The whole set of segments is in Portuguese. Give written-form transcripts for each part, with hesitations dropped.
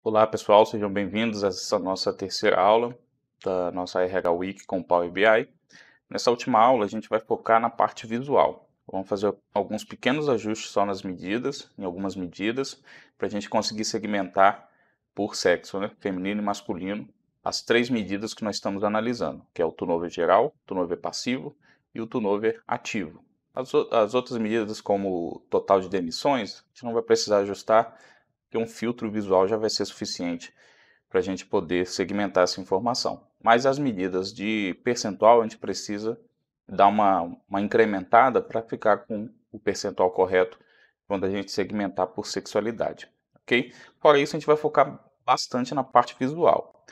Olá pessoal, sejam bem-vindos a essa nossa terceira aula da nossa RH Week com Power BI. Nessa última aula a gente vai focar na parte visual. Vamos fazer alguns pequenos ajustes só nas medidas, em algumas medidas, para a gente conseguir segmentar por sexo, né? Feminino e masculino, as três medidas que nós estamos analisando, que é o turnover geral, o turnover passivo e o turnover ativo. As outras medidas, como o total de demissões, a gente não vai precisar ajustar, que um filtro visual já vai ser suficiente para a gente poder segmentar essa informação. Mas as medidas de percentual a gente precisa dar uma incrementada para ficar com o percentual correto quando a gente segmentar por sexualidade, ok? Fora isso, a gente vai focar bastante na parte visual.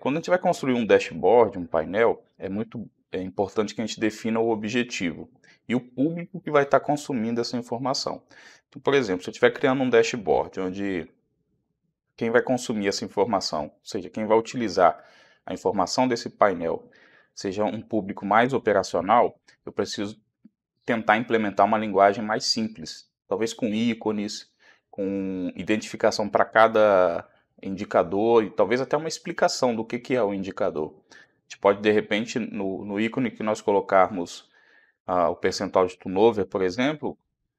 Quando a gente vai construir um dashboard, um painel, é importante que a gente defina o objetivo e o público que vai estar consumindo essa informação. Então, por exemplo, se eu estiver criando um dashboard onde quem vai consumir essa informação, ou seja, quem vai utilizar a informação desse painel, seja um público mais operacional, eu preciso tentar implementar uma linguagem mais simples, talvez com ícones, com identificação para cada indicador e talvez até uma explicação do que é o indicador. A gente pode, de repente, no ícone que nós colocarmos o percentual de turnover, por exemplo,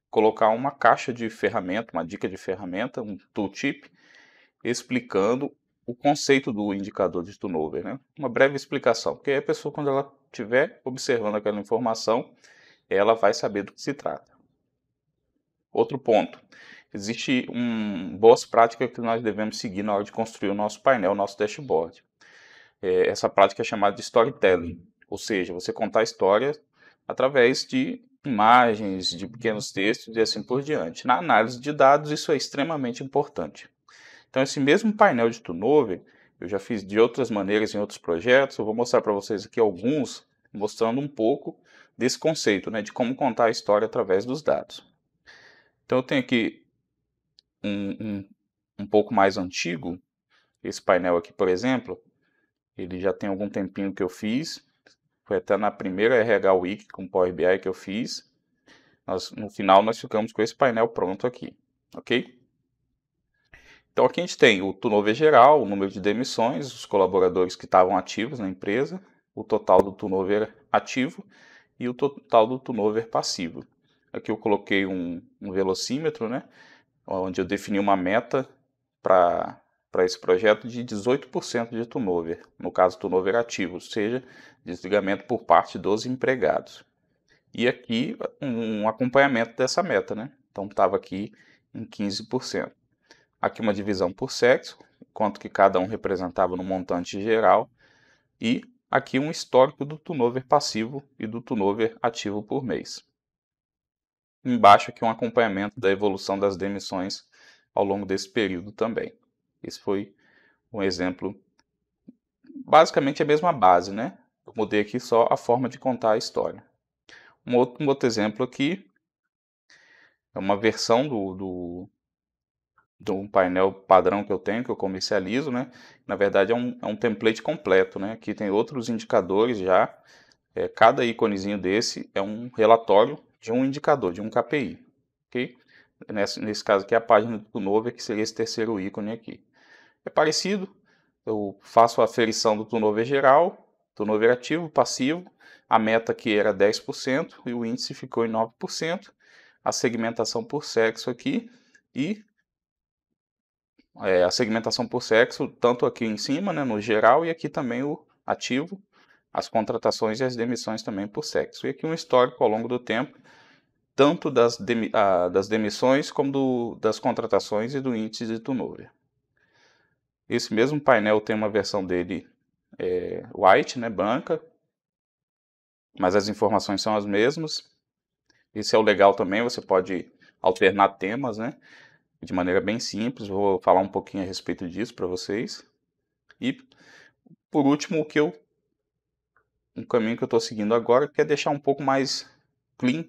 colocar uma caixa de ferramenta, uma dica de ferramenta, um tooltip, explicando o conceito do indicador de turnover, né? Uma breve explicação, porque aí a pessoa, quando ela estiver observando aquela informação, ela vai saber do que se trata. Outro ponto, existe boas práticas que nós devemos seguir na hora de construir o nosso painel, o nosso dashboard. Essa prática é chamada de storytelling, ou seja, você contar a história através de imagens, de pequenos textos e assim por diante. Na análise de dados, isso é extremamente importante. Então, esse mesmo painel de turnover, eu já fiz de outras maneiras em outros projetos, eu vou mostrar para vocês aqui alguns, mostrando um pouco desse conceito, né, de como contar a história através dos dados. Então, eu tenho aqui um pouco mais antigo, esse painel aqui, por exemplo, ele já tem algum tempinho que eu fiz, foi até na primeira RH Week com Power BI que eu fiz. No final, nós ficamos com esse painel pronto aqui, ok? Então aqui a gente tem o turnover geral, o número de demissões, os colaboradores que estavam ativos na empresa, o total do turnover ativo e o total do turnover passivo. Aqui eu coloquei um velocímetro, né, onde eu defini uma meta para esse projeto de 18% de turnover, no caso turnover ativo, ou seja, desligamento por parte dos empregados. E aqui um acompanhamento dessa meta, né? Então estava aqui em 15%. Aqui uma divisão por sexo, quanto que cada um representava no montante geral, e aqui um histórico do turnover passivo e do turnover ativo por mês. Embaixo aqui um acompanhamento da evolução das demissões ao longo desse período também. Esse foi um exemplo, basicamente a mesma base, né? Eu mudei aqui só a forma de contar a história. Um outro exemplo aqui é uma versão de um painel padrão que eu tenho, que eu comercializo, né? Na verdade é um template completo, né? Aqui tem outros indicadores já. Cada íconezinho desse é um relatório de um indicador, de um KPI, ok? Nesse caso aqui é a página do turnover, que seria esse terceiro ícone aqui. É parecido, eu faço a aferição do turnover geral, turnover ativo, passivo, a meta aqui era 10% e o índice ficou em 9%, a segmentação por sexo aqui e a segmentação por sexo, tanto aqui em cima, né, no geral, e aqui também o ativo, as contratações e as demissões também por sexo. E aqui um histórico ao longo do tempo, tanto das demissões como das contratações e do índice de turnover. Esse mesmo painel tem uma versão dele white, né, branca, mas as informações são as mesmas. Esse é o legal também, você pode alternar temas, né, de maneira bem simples. Vou falar um pouquinho a respeito disso para vocês. E, por último, um caminho que eu estou seguindo agora, que é deixar um pouco mais clean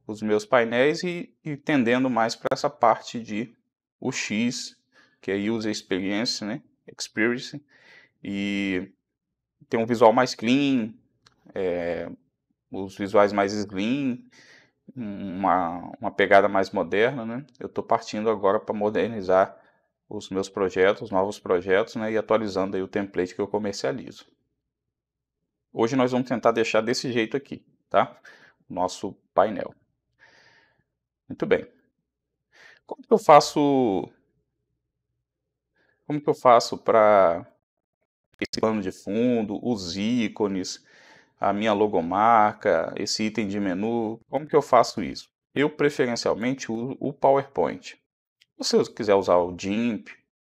os meus painéis e tendendo mais para essa parte de UX, que é User Experience, né? Experience, e ter um visual mais clean, os visuais mais slim, uma pegada mais moderna, né? Eu estou partindo agora para modernizar os meus projetos, novos projetos, né, e atualizando aí o template que eu comercializo. Hoje nós vamos tentar deixar desse jeito aqui, tá? Nosso painel. Muito bem. Como que eu faço para esse plano de fundo, os ícones, a minha logomarca, esse item de menu? Como que eu faço isso? Eu preferencialmente uso o PowerPoint. Se você quiser usar o GIMP,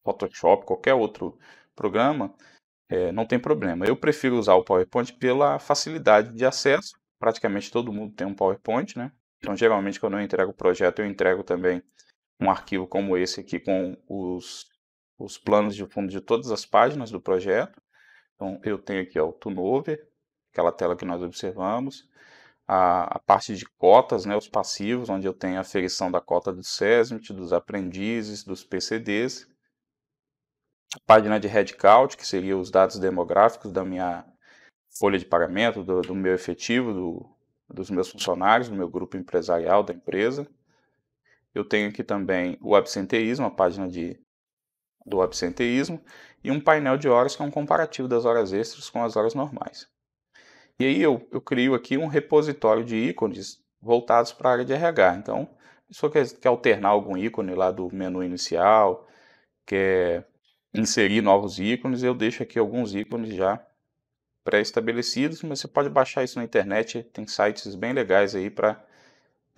Photoshop, qualquer outro programa, não tem problema. Eu prefiro usar o PowerPoint pela facilidade de acesso. Praticamente todo mundo tem um PowerPoint, né? Então, geralmente, quando eu entrego o projeto, eu entrego também um arquivo como esse aqui com os planos de fundo de todas as páginas do projeto. Então, eu tenho aqui ó, o Turnover, aquela tela que nós observamos, a parte de cotas, né, os passivos, onde eu tenho a aferição da cota do SESMIT, dos aprendizes, dos PCDs, a página de headcount, que seria os dados demográficos da minha folha de pagamento, do meu efetivo, dos meus funcionários, do meu grupo empresarial da empresa. Eu tenho aqui também o absenteísmo, a página do absenteísmo, e um painel de horas que é um comparativo das horas extras com as horas normais. E aí eu crio aqui um repositório de ícones voltados para a área de RH. Então, se você quer alternar algum ícone lá do menu inicial, quer inserir novos ícones, eu deixo aqui alguns ícones já pré-estabelecidos, mas você pode baixar isso na internet, tem sites bem legais aí para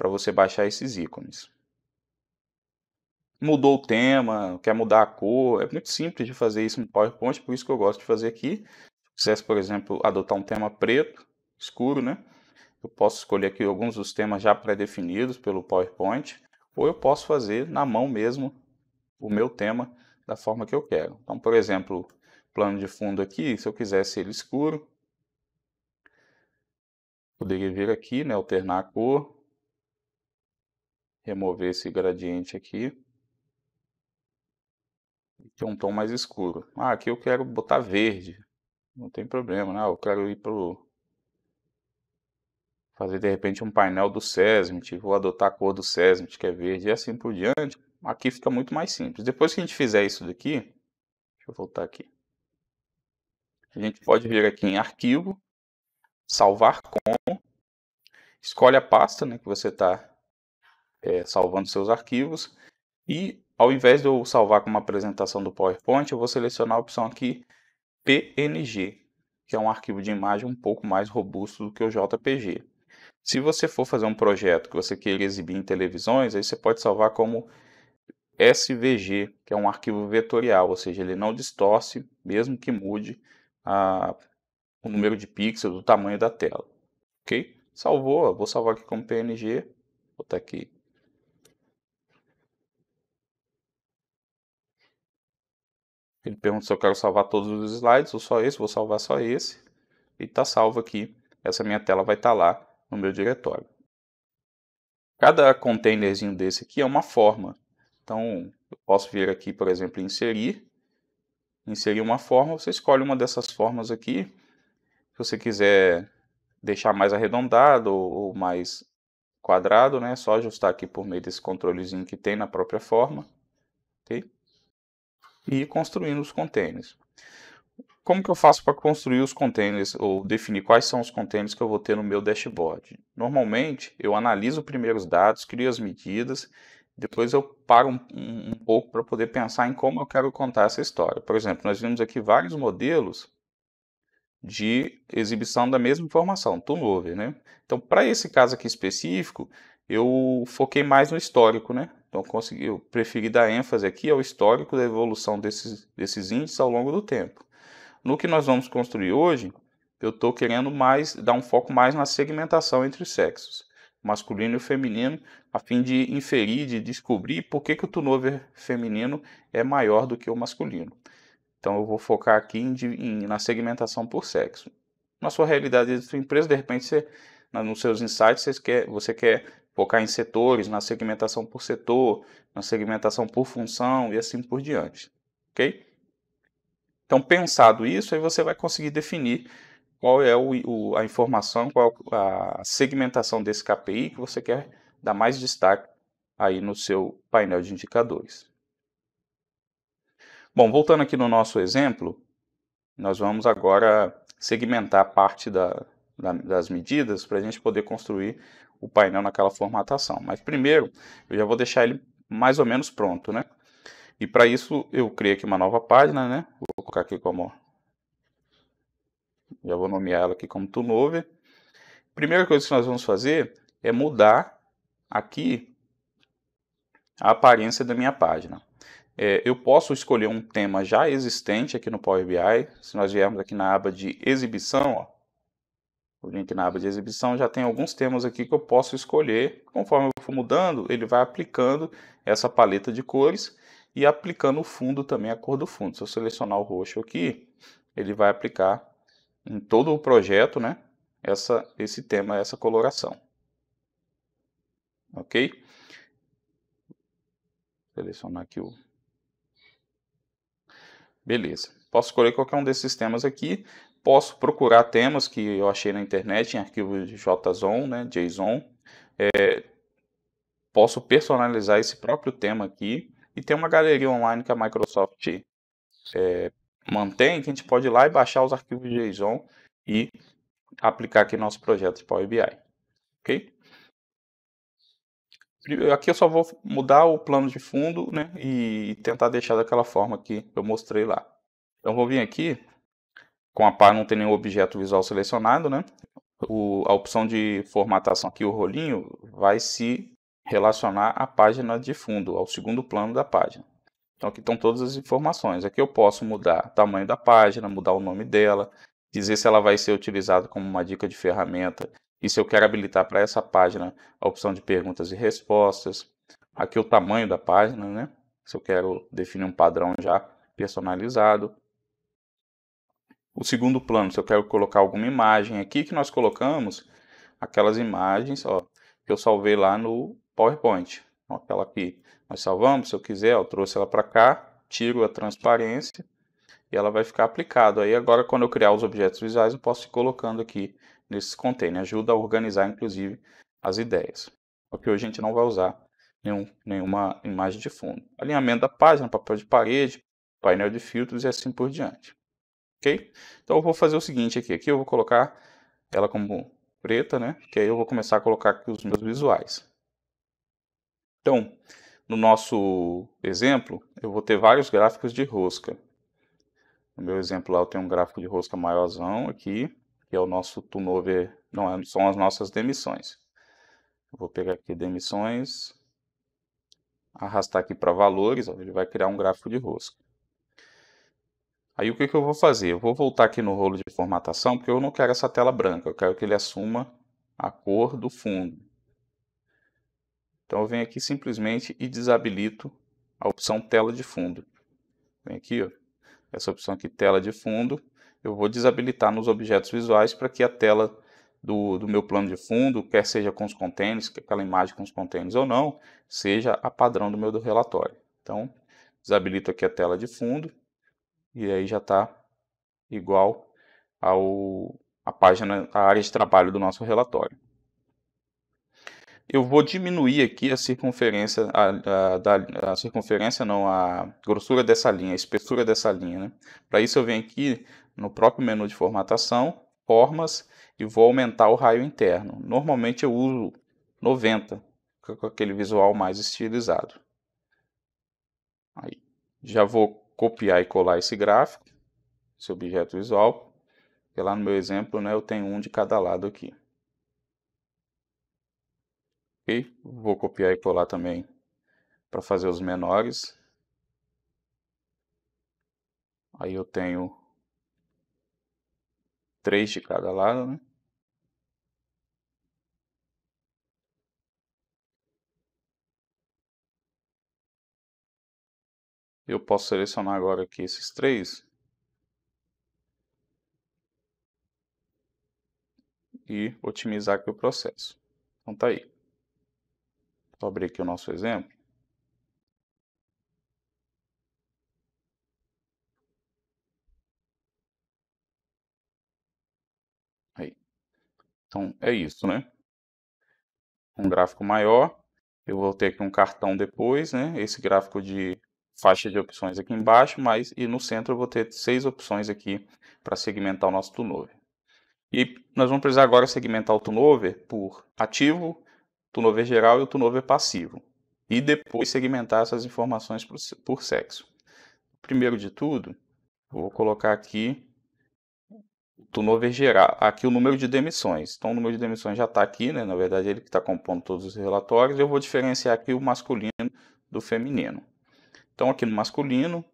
você baixar esses ícones. Mudou o tema, quer mudar a cor, é muito simples de fazer isso no PowerPoint, por isso que eu gosto de fazer aqui. Se quisesse, por exemplo, adotar um tema preto, escuro, né? Eu posso escolher aqui alguns dos temas já pré-definidos pelo PowerPoint, ou eu posso fazer na mão mesmo o meu tema da forma que eu quero. Então, por exemplo, plano de fundo aqui, se eu quisesse ele escuro, poderia vir aqui, né, alternar a cor, remover esse gradiente aqui, e ter um tom mais escuro. Ah, aqui eu quero botar verde, não tem problema, né? Eu quero ir para fazer de repente um painel do SESMIT, vou adotar a cor do SESMIT, que é verde, e assim por diante. Aqui fica muito mais simples. Depois que a gente fizer isso daqui, deixa eu voltar aqui. A gente pode vir aqui em arquivo, salvar como, escolhe a pasta, né, que você está salvando seus arquivos, e ao invés de eu salvar como apresentação do PowerPoint, eu vou selecionar a opção aqui PNG, que é um arquivo de imagem um pouco mais robusto do que o JPG. Se você for fazer um projeto que você queira exibir em televisões, aí você pode salvar como SVG, que é um arquivo vetorial, ou seja, ele não distorce, mesmo que mude o número de pixels, o tamanho da tela. Ok? Salvou, vou salvar aqui como PNG, vou botar aqui. Ele pergunta se eu quero salvar todos os slides ou só esse, vou salvar só esse. E está salvo aqui, essa minha tela vai estar lá no meu diretório. Cada containerzinho desse aqui é uma forma. Então, eu posso vir aqui, por exemplo, inserir uma forma, você escolhe uma dessas formas aqui. Se você quiser deixar mais arredondado ou mais quadrado, né? É só ajustar aqui por meio desse controlezinho que tem na própria forma, ok? E ir construindo os containers. Como que eu faço para construir os containers ou definir quais são os containers que eu vou ter no meu dashboard? Normalmente, eu analiso primeiro os dados, crio as medidas, depois eu paro um pouco para poder pensar em como eu quero contar essa história. Por exemplo, nós vimos aqui vários modelos de exibição da mesma informação, turnover, né? Então, para esse caso aqui específico, eu foquei mais no histórico, né? Então, eu preferi dar ênfase aqui ao histórico da evolução desses índices ao longo do tempo. No que nós vamos construir hoje, eu estou querendo dar um foco mais na segmentação entre os sexos, masculino e feminino, a fim de inferir, de descobrir por que o turnover feminino é maior do que o masculino. Então eu vou focar aqui na segmentação por sexo. Na sua realidade da sua empresa, de repente, nos seus insights, você quer focar em setores, na segmentação por setor, na segmentação por função e assim por diante. Ok? Então, pensado isso, aí você vai conseguir definir qual é a informação, qual a segmentação desse KPI que você quer dar mais destaque aí no seu painel de indicadores. Bom, voltando aqui no nosso exemplo, nós vamos agora segmentar parte das medidas para a gente poder construir o painel naquela formatação. Mas primeiro, eu já vou deixar ele mais ou menos pronto, né? E para isso, eu criei aqui uma nova página, né? Vou colocar aqui como... Já vou nomear ela aqui como ToolNover. Primeira coisa que nós vamos fazer é mudar aqui a aparência da minha página. Eu posso escolher um tema já existente aqui no Power BI. Se nós viermos aqui na aba de exibição, ó, o link na aba de exibição já tem alguns temas aqui que eu posso escolher. Conforme eu for mudando, ele vai aplicando essa paleta de cores e aplicando o fundo também, a cor do fundo. Se eu selecionar o roxo aqui, ele vai aplicar em todo o projeto, né, esse tema, essa coloração. Ok? Selecionar aqui o... Beleza. Posso escolher qualquer um desses temas aqui. Posso procurar temas que eu achei na internet em arquivo de JSON, né, JSON. Posso personalizar esse próprio tema aqui. E tem uma galeria online que a Microsoft mantém, que a gente pode ir lá e baixar os arquivos de JSON e aplicar aqui no nosso projeto de Power BI. Ok? Aqui eu só vou mudar o plano de fundo, né, e tentar deixar daquela forma que eu mostrei lá. Então vou vir aqui, com a pá não tem nenhum objeto visual selecionado, né? A opção de formatação aqui, o rolinho, vai se relacionar à página de fundo, ao segundo plano da página. Então aqui estão todas as informações. Aqui eu posso mudar o tamanho da página, mudar o nome dela, dizer se ela vai ser utilizada como uma dica de ferramenta e se eu quero habilitar para essa página a opção de perguntas e respostas. Aqui o tamanho da página, né? Se eu quero definir um padrão já personalizado. O segundo plano, se eu quero colocar alguma imagem aqui que nós colocamos, aquelas imagens, ó, que eu salvei lá no PowerPoint. Ó, aquela aqui nós salvamos, se eu quiser, eu trouxe ela para cá, tiro a transparência e ela vai ficar aplicada. Aí agora quando eu criar os objetos visuais, eu posso ir colocando aqui nesses containers. Ajuda a organizar, inclusive, as ideias. Porque hoje a gente não vai usar nenhuma imagem de fundo. Alinhamento da página, papel de parede, painel de filtros e assim por diante. Ok? Então eu vou fazer o seguinte aqui eu vou colocar ela como preta, né? Que aí eu vou começar a colocar aqui os meus visuais. Então, no nosso exemplo, eu vou ter vários gráficos de rosca. No meu exemplo lá eu tenho um gráfico de rosca maiorzão aqui, que é o nosso turnover, não, são as nossas demissões. Eu vou pegar aqui demissões, arrastar aqui para valores, ó, ele vai criar um gráfico de rosca. Aí o que eu vou fazer? Eu vou voltar aqui no rolo de formatação, porque eu não quero essa tela branca, eu quero que ele assuma a cor do fundo. Então eu venho aqui simplesmente e desabilito a opção tela de fundo. Vem aqui, ó, essa opção aqui, tela de fundo, eu vou desabilitar nos objetos visuais para que a tela do meu plano de fundo, quer seja com os containers, aquela imagem com os containers ou não, seja a padrão do meu relatório. Então, desabilito aqui a tela de fundo e aí já está igual a página, a área de trabalho do nosso relatório. Eu vou diminuir aqui a circunferência, a circunferência não, a grossura dessa linha, a espessura dessa linha, né? Para isso eu venho aqui no próprio menu de formatação, formas, e vou aumentar o raio interno. Normalmente eu uso 90, com aquele visual mais estilizado. Aí, já vou copiar e colar esse gráfico, esse objeto visual, porque lá no meu exemplo, né, eu tenho um de cada lado aqui. Ok? Vou copiar e colar também para fazer os menores. Aí eu tenho 3 de cada lado, né? Eu posso selecionar agora aqui esses 3 e otimizar aqui o processo. Então tá aí. Vou abrir aqui o nosso exemplo. Aí. Então é isso, né? Um gráfico maior. Eu vou ter aqui um cartão depois, né? Esse gráfico de faixa de opções aqui embaixo, e no centro eu vou ter 6 opções aqui para segmentar o nosso turnover. E nós vamos precisar agora segmentar o turnover por ativo, turnover geral e o turnover passivo. E depois segmentar essas informações por sexo. Primeiro de tudo, vou colocar aqui o turnover geral, aqui o número de demissões. Então o número de demissões já está aqui, né? Na verdade ele que está compondo todos os relatórios. Eu vou diferenciar aqui o masculino do feminino. Então aqui no masculino,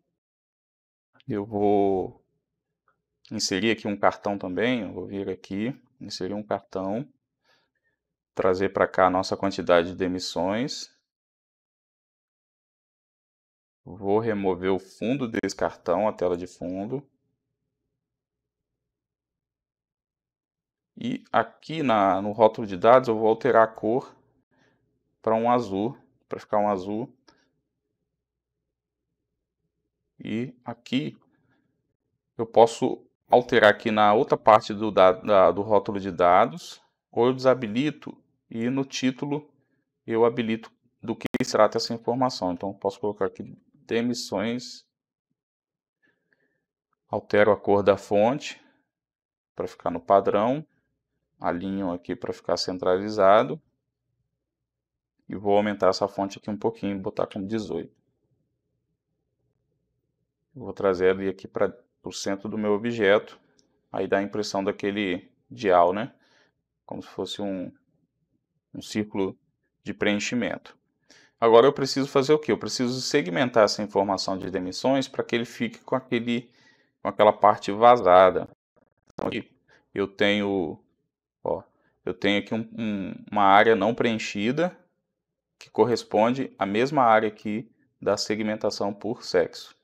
eu vou inserir aqui um cartão também. Eu vou vir aqui, inserir um cartão, trazer para cá a nossa quantidade de demissões. Vou remover o fundo desse cartão, a tela de fundo. E aqui no rótulo de dados eu vou alterar a cor para um azul, para ficar um azul. E aqui eu posso alterar aqui na outra parte do rótulo de dados, ou eu desabilito e no título eu habilito do que se trata essa informação. Então eu posso colocar aqui demissões, altero a cor da fonte para ficar no padrão, alinho aqui para ficar centralizado e vou aumentar essa fonte aqui um pouquinho, botar como 18. Vou trazer ele aqui para o centro do meu objeto, aí dá a impressão daquele dial, né? Como se fosse um círculo de preenchimento. Agora eu preciso fazer o quê? Eu preciso segmentar essa informação de demissões para que ele fique com aquela parte vazada. Então aqui eu tenho, eu tenho aqui uma área não preenchida que corresponde à mesma área aqui da segmentação por sexo.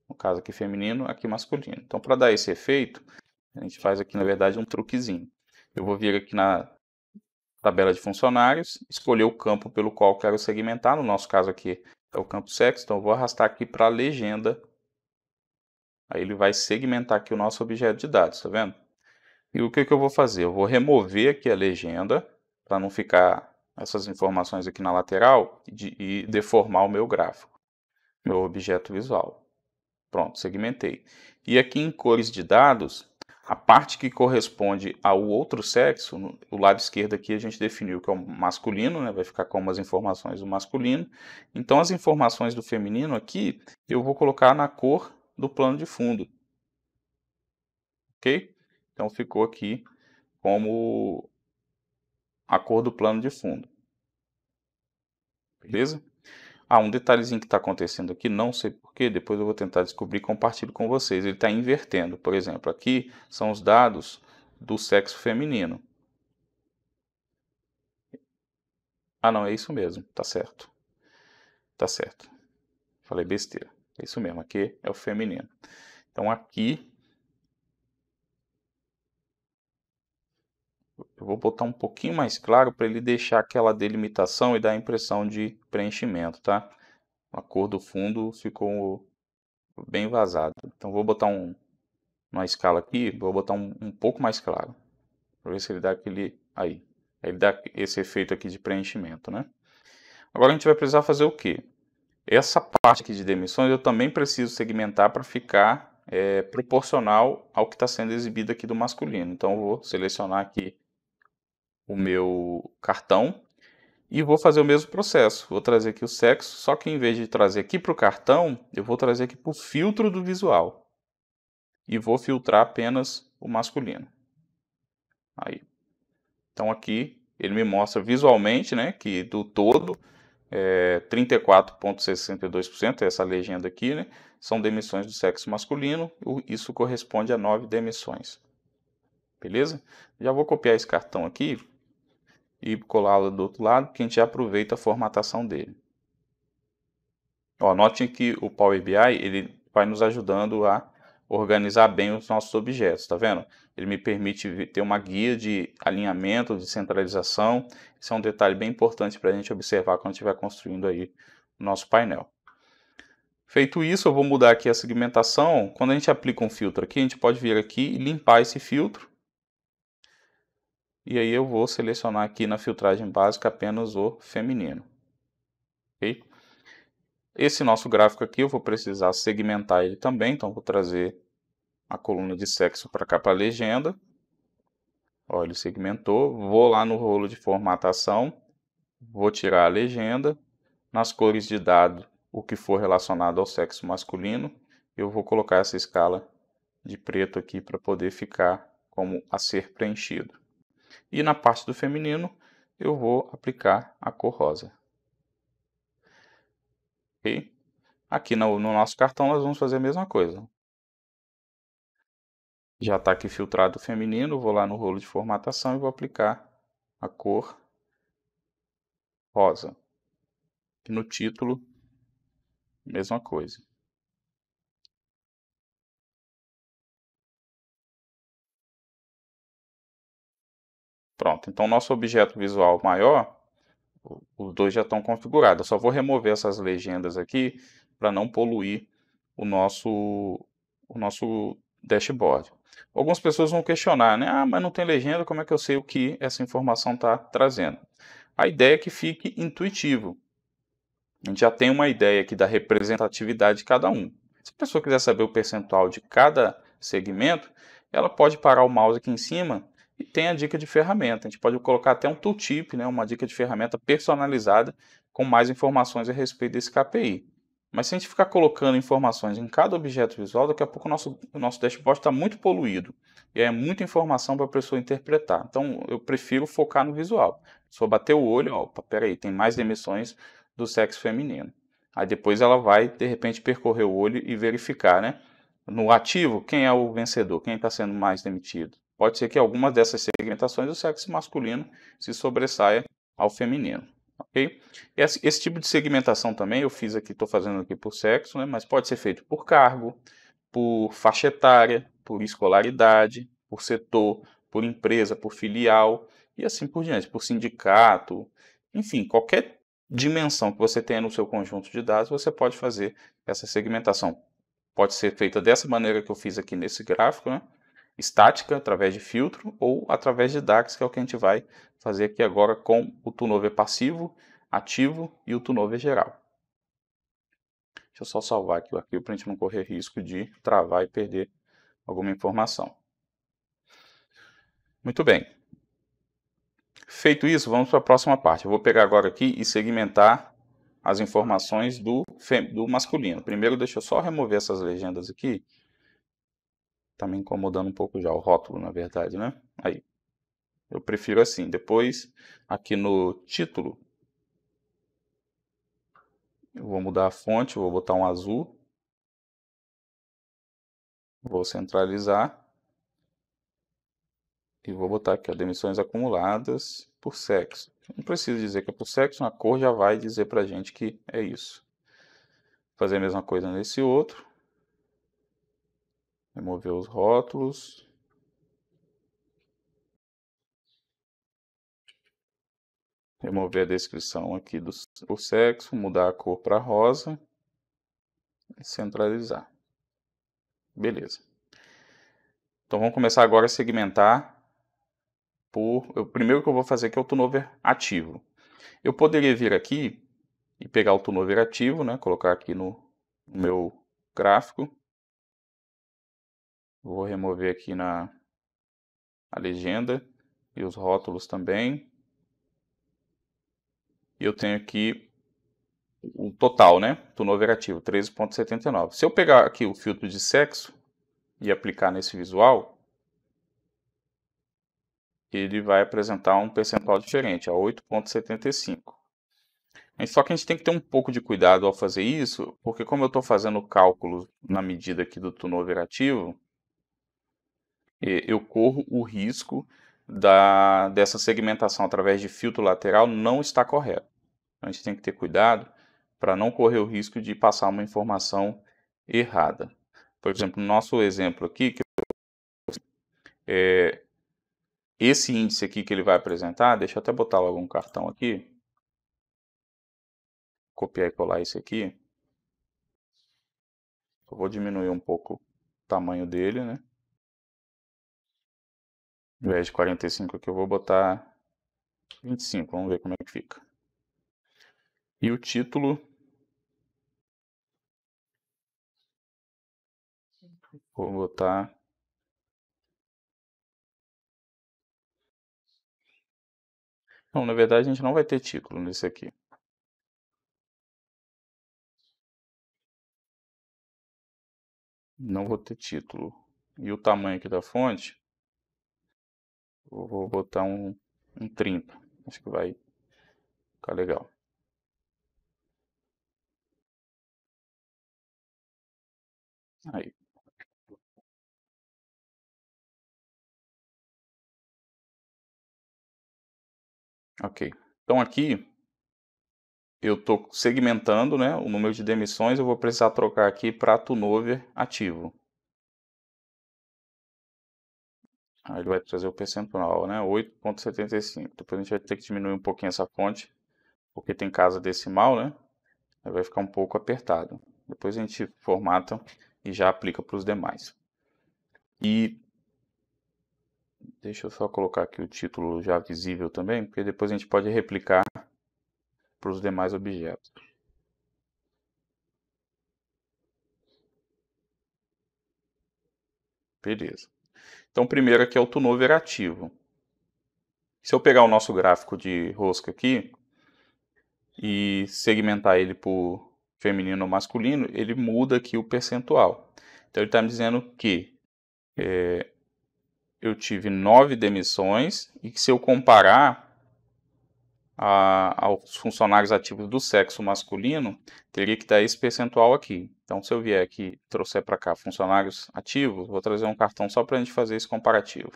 No caso aqui feminino, aqui masculino. Então para dar esse efeito, a gente faz aqui na verdade um truquezinho. Eu vou vir aqui na tabela de funcionários, escolher o campo pelo qual quero segmentar, no nosso caso aqui é o campo sexo, então eu vou arrastar aqui para a legenda, aí ele vai segmentar aqui o nosso objeto de dados, tá vendo? E o que eu vou fazer? Eu vou remover aqui a legenda, para não ficar essas informações aqui na lateral, e deformar o meu gráfico, meu objeto visual. Pronto, segmentei. E aqui em cores de dados, a parte que corresponde ao outro sexo, o lado esquerdo aqui a gente definiu que é o masculino, né? Vai ficar com as informações do masculino. Então as informações do feminino aqui, eu vou colocar na cor do plano de fundo. Ok? Então ficou aqui como a cor do plano de fundo. Beleza? Um detalhezinho que está acontecendo aqui, não sei porquê, depois eu vou tentar descobrir e compartilho com vocês. Ele está invertendo. Por exemplo, aqui são os dados do sexo feminino. Não, é isso mesmo, tá certo. Tá certo. Falei besteira. É isso mesmo, aqui é o feminino. Então aqui eu vou botar um pouquinho mais claro para ele deixar aquela delimitação e dar a impressão de preenchimento, tá? A cor do fundo ficou bem vazado. Então vou botar uma escala aqui, vou botar um pouco mais claro. Para ver se ele dá aquele... Aí. Ele dá esse efeito aqui de preenchimento, né? Agora a gente vai precisar fazer o quê? Essa parte aqui de demissões eu também preciso segmentar para ficar proporcional ao que está sendo exibido aqui do masculino. Então eu vou selecionar aqui o meu cartão e vou fazer o mesmo processo. Vou trazer aqui o sexo, só que em vez de trazer aqui para o cartão, eu vou trazer aqui para o filtro do visual. E vou filtrar apenas o masculino. Aí. Então aqui ele me mostra visualmente, né, que do todo 34,62%, essa legenda aqui, né, são demissões do sexo masculino, isso corresponde a 9 demissões. Beleza? Já vou copiar esse cartão aqui e colá-lo do outro lado, que a gente já aproveita a formatação dele. Note que o Power BI ele vai nos ajudando a organizar bem os nossos objetos, tá vendo? Ele me permite ter uma guia de alinhamento, de centralização. Isso é um detalhe bem importante para a gente observar quando estiver construindo aí o nosso painel. Feito isso, eu vou mudar aqui a segmentação. Quando a gente aplica um filtro aqui, a gente pode vir aqui e limpar esse filtro. E aí eu vou selecionar aqui na filtragem básica apenas o feminino. Ok? Esse nosso gráfico aqui eu vou precisar segmentar ele também, então vou trazer a coluna de sexo para cá para a legenda. Olha, ele segmentou. Vou lá no rolo de formatação, vou tirar a legenda. Nas cores de dado, o que for relacionado ao sexo masculino, eu vou colocar essa escala de preto aqui para poder ficar como a ser preenchido. E na parte do feminino, eu vou aplicar a cor rosa. Ok? Aqui no nosso cartão nós vamos fazer a mesma coisa. Já está aqui filtrado o feminino, vou lá no rolo de formatação e vou aplicar a cor rosa. E no título, mesma coisa. Pronto, então nosso objeto visual maior, os dois já estão configurados. Eu só vou remover essas legendas aqui para não poluir o nosso dashboard. Algumas pessoas vão questionar, né? Ah, mas não tem legenda, como é que eu sei o que essa informação está trazendo? A ideia é que fique intuitivo. A gente já tem uma ideia aqui da representatividade de cada um. Se a pessoa quiser saber o percentual de cada segmento, ela pode parar o mouse aqui em cima e tem a dica de ferramenta. A gente pode colocar até um tooltip, né, uma dica de ferramenta personalizada com mais informações a respeito desse KPI. Mas se a gente ficar colocando informações em cada objeto visual, daqui a pouco o nosso dashboard está muito poluído. E é muita informação para a pessoa interpretar. Então, eu prefiro focar no visual. Só bater o olho, opa, peraí, tem mais emissões do sexo feminino. Aí depois ela vai, de repente, percorrer o olho e verificar, né? No ativo, quem é o vencedor? Quem está sendo mais demitido? Pode ser que algumas dessas segmentações o sexo masculino se sobressaia ao feminino. Ok? Esse tipo de segmentação também eu fiz aqui, estou fazendo aqui por sexo, né? Mas pode ser feito por cargo, por faixa etária, por escolaridade, por setor, por empresa, por filial e assim por diante, por sindicato, enfim, qualquer dimensão que você tenha no seu conjunto de dados, você pode fazer essa segmentação. Pode ser feita dessa maneira que eu fiz aqui nesse gráfico, né? Estática, através de filtro, ou através de DAX, que é o que a gente vai fazer aqui agora com o turnover passivo, ativo e o turnover geral. Deixa eu só salvar aqui o arquivo para a gente não correr risco de travar e perder alguma informação. Muito bem. Feito isso, vamos para a próxima parte. Eu vou pegar agora aqui e segmentar as informações do masculino. Primeiro, deixa eu só remover essas legendas aqui. Está me incomodando um pouco já o rótulo, na verdade, né? Aí. Eu prefiro assim. Depois, aqui no título, eu vou mudar a fonte, vou botar um azul. Vou centralizar. E vou botar aqui, ó, demissões acumuladas por sexo. Não precisa dizer que é por sexo, a cor já vai dizer pra gente que é isso. Vou fazer a mesma coisa nesse outro. Remover os rótulos. Remover a descrição aqui por sexo, mudar a cor para rosa e centralizar. Beleza. Então vamos começar agora a segmentar o primeiro que eu vou fazer aqui é o turnover ativo. Eu poderia vir aqui e pegar o turnover ativo, né, colocar aqui no meu gráfico. Vou remover aqui a legenda e os rótulos também. E eu tenho aqui o total, né? Turnover ativo, 13,79. Se eu pegar aqui o filtro de sexo e aplicar nesse visual, ele vai apresentar um percentual diferente, a 8,75. Só que a gente tem que ter um pouco de cuidado ao fazer isso, porque como eu estou fazendo o cálculo na medida aqui do turnover ativo, eu corro o risco dessa segmentação através de filtro lateral não estar correto. Então, a gente tem que ter cuidado para não correr o risco de passar uma informação errada. Por exemplo, no nosso exemplo aqui, esse índice aqui que ele vai apresentar, deixa eu até botar logo um cartão aqui, copiar e colar esse aqui. Eu vou diminuir um pouco o tamanho dele, né? Ao invés de 45 aqui, eu vou botar 25, vamos ver como é que fica. E o título Vou botar... Não, na verdade a gente não vai ter título nesse aqui. Não vou ter título. E o tamanho aqui da fonte, eu vou botar um 30. Acho que vai ficar legal. Aí, ok. Então aqui eu estou segmentando, né, o número de demissões. Eu vou precisar trocar aqui para turnover ativo. Aí ele vai trazer o percentual, né, 8,75. Depois a gente vai ter que diminuir um pouquinho essa fonte, porque tem casa decimal, né? Aí vai ficar um pouco apertado. Depois a gente formata e já aplica para os demais. E deixa eu só colocar aqui o título já visível também, porque depois a gente pode replicar para os demais objetos. Beleza. Então, primeiro aqui é o turnover ativo. Se eu pegar o nosso gráfico de rosca aqui e segmentar ele por feminino ou masculino, ele muda aqui o percentual. Então, ele está me dizendo que eu tive 9 demissões e que se eu comparar aos funcionários ativos do sexo masculino, teria que dar esse percentual aqui. Então, se eu vier aqui e trouxer para cá funcionários ativos, vou trazer um cartão só para a gente fazer esse comparativo.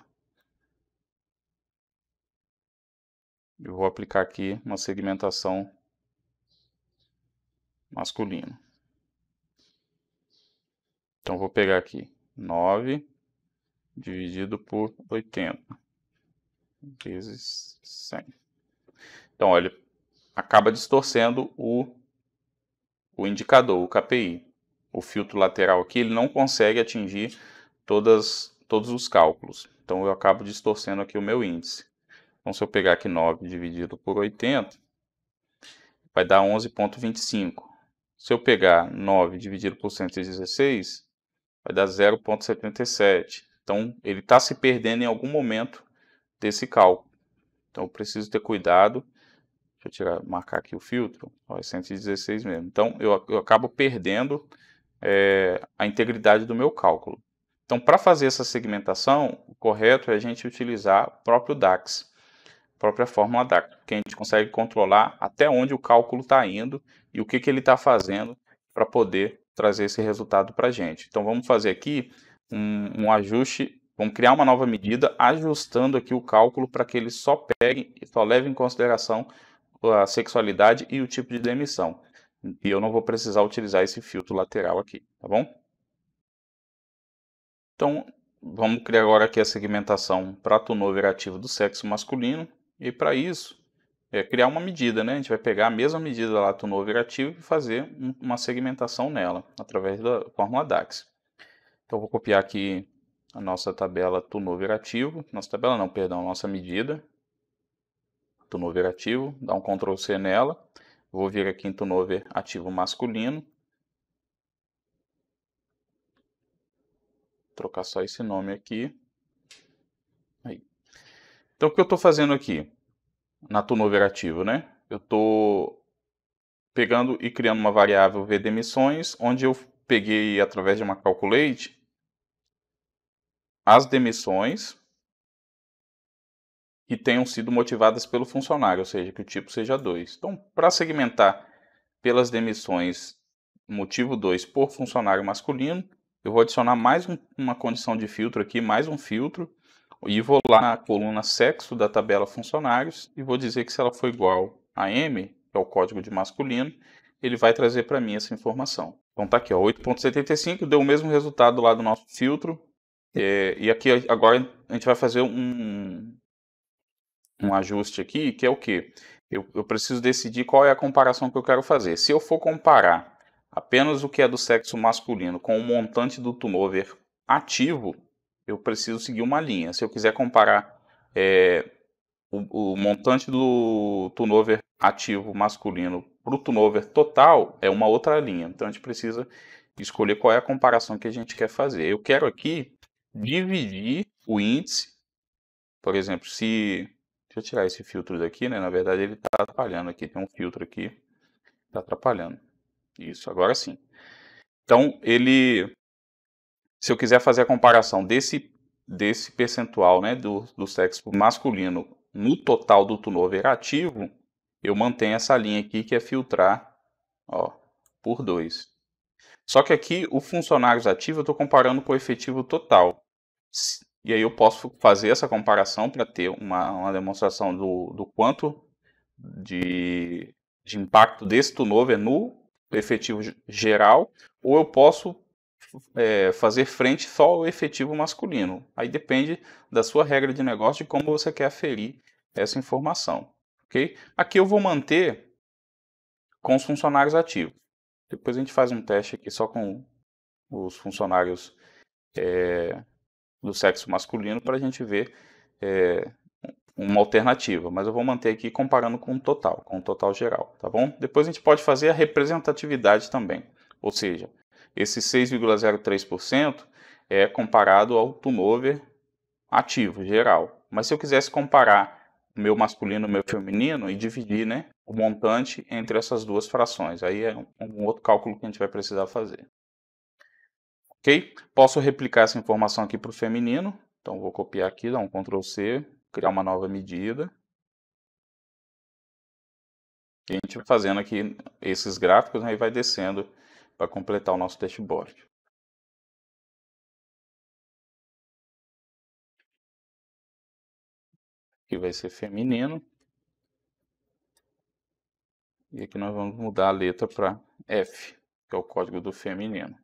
Eu vou aplicar aqui uma segmentação masculina. Então, vou pegar aqui 9 dividido por 80 vezes 100. Então, olha, acaba distorcendo o indicador, o KPI. O filtro lateral aqui, ele não consegue atingir todos os cálculos. Então, eu acabo distorcendo aqui o meu índice. Então, se eu pegar aqui 9 dividido por 80, vai dar 11,25. Se eu pegar 9 dividido por 116, vai dar 0,77. Então, ele está se perdendo em algum momento desse cálculo. Então, eu preciso ter cuidado. Deixa eu marcar aqui o filtro. Ó, é 116 mesmo. Então, eu acabo perdendo a integridade do meu cálculo. Então, para fazer essa segmentação, o correto é a gente utilizar o próprio DAX, a própria fórmula DAX, que a gente consegue controlar até onde o cálculo está indo e o que ele está fazendo para poder trazer esse resultado para a gente. Então, vamos fazer aqui um ajuste, vamos criar uma nova medida, ajustando aqui o cálculo para que ele só pegue e só leve em consideração a sexualidade e o tipo de demissão. E eu não vou precisar utilizar esse filtro lateral aqui, tá bom? Então, vamos criar agora aqui a segmentação para turnover ativo do sexo masculino. E para isso, criar uma medida, né? A gente vai pegar a mesma medida lá do turnover ativo e fazer uma segmentação nela, através da fórmula DAX. Então, eu vou copiar aqui a nossa tabela turnover ativo. Nossa tabela não, perdão, nossa medida. Turnover ativo, dar um Ctrl C nela. Vou vir aqui em turnover ativo masculino. Trocar só esse nome aqui. Aí. Então, o que eu estou fazendo aqui na turnover ativo, né? Eu estou pegando e criando uma variável vdemissões, onde eu peguei, através de uma calculate, as demissões que tenham sido motivadas pelo funcionário, ou seja, que o tipo seja 2. Então, para segmentar pelas demissões motivo 2 por funcionário masculino, eu vou adicionar mais uma condição de filtro aqui, mais um filtro, e vou lá na coluna sexo da tabela funcionários e vou dizer que se ela for igual a M, que é o código de masculino, ele vai trazer para mim essa informação. Então tá aqui, 8,75, deu o mesmo resultado lá do nosso filtro. E aqui agora a gente vai fazer um ajuste aqui, que é o quê? Eu preciso decidir qual é a comparação que eu quero fazer. Se eu for comparar apenas o que é do sexo masculino com o montante do turnover ativo, eu preciso seguir uma linha. Se eu quiser comparar o montante do turnover ativo masculino para o turnover total, é uma outra linha. Então a gente precisa escolher qual é a comparação que a gente quer fazer. Eu quero aqui dividir o índice, por exemplo, se... Deixa eu tirar esse filtro daqui, né? Na verdade ele está atrapalhando aqui, tem um filtro aqui, está atrapalhando. Isso, agora sim. Então, se eu quiser fazer a comparação desse percentual, né, do sexo masculino no total do turnover ativo, eu mantenho essa linha aqui que é filtrar, ó, por 2. Só que aqui o funcionários ativos eu estou comparando com o efetivo total. E aí eu posso fazer essa comparação para ter uma demonstração do quanto de impacto desse turnover no efetivo geral, ou eu posso fazer frente só ao efetivo masculino. Aí depende da sua regra de negócio, de como você quer aferir essa informação. Okay? Aqui eu vou manter com os funcionários ativos. Depois a gente faz um teste aqui só com os funcionários do sexo masculino para a gente ver uma alternativa, mas eu vou manter aqui comparando com o total geral, tá bom? Depois a gente pode fazer a representatividade também, ou seja, esse 6,03% é comparado ao turnover ativo geral. Mas se eu quisesse comparar o meu masculino e o meu feminino e dividir, né, o montante entre essas duas frações, aí é um outro cálculo que a gente vai precisar fazer. Ok? Posso replicar essa informação aqui para o feminino. Então, vou copiar aqui, dar um Ctrl C, criar uma nova medida. E a gente vai fazendo aqui esses gráficos, né, e vai descendo para completar o nosso dashboard. Aqui vai ser feminino. E aqui nós vamos mudar a letra para F, que é o código do feminino.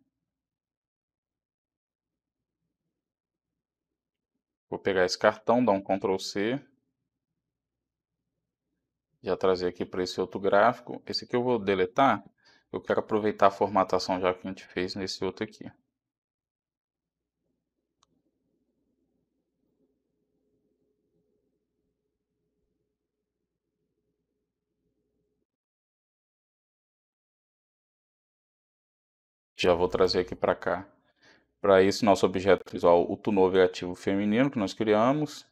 Vou pegar esse cartão, dar um Ctrl C. Já trazer aqui para esse outro gráfico. Esse aqui eu vou deletar. Eu quero aproveitar a formatação já que a gente fez nesse outro aqui. Já vou trazer aqui para cá. Para esse nosso objeto visual, o turnover ativo feminino que nós criamos.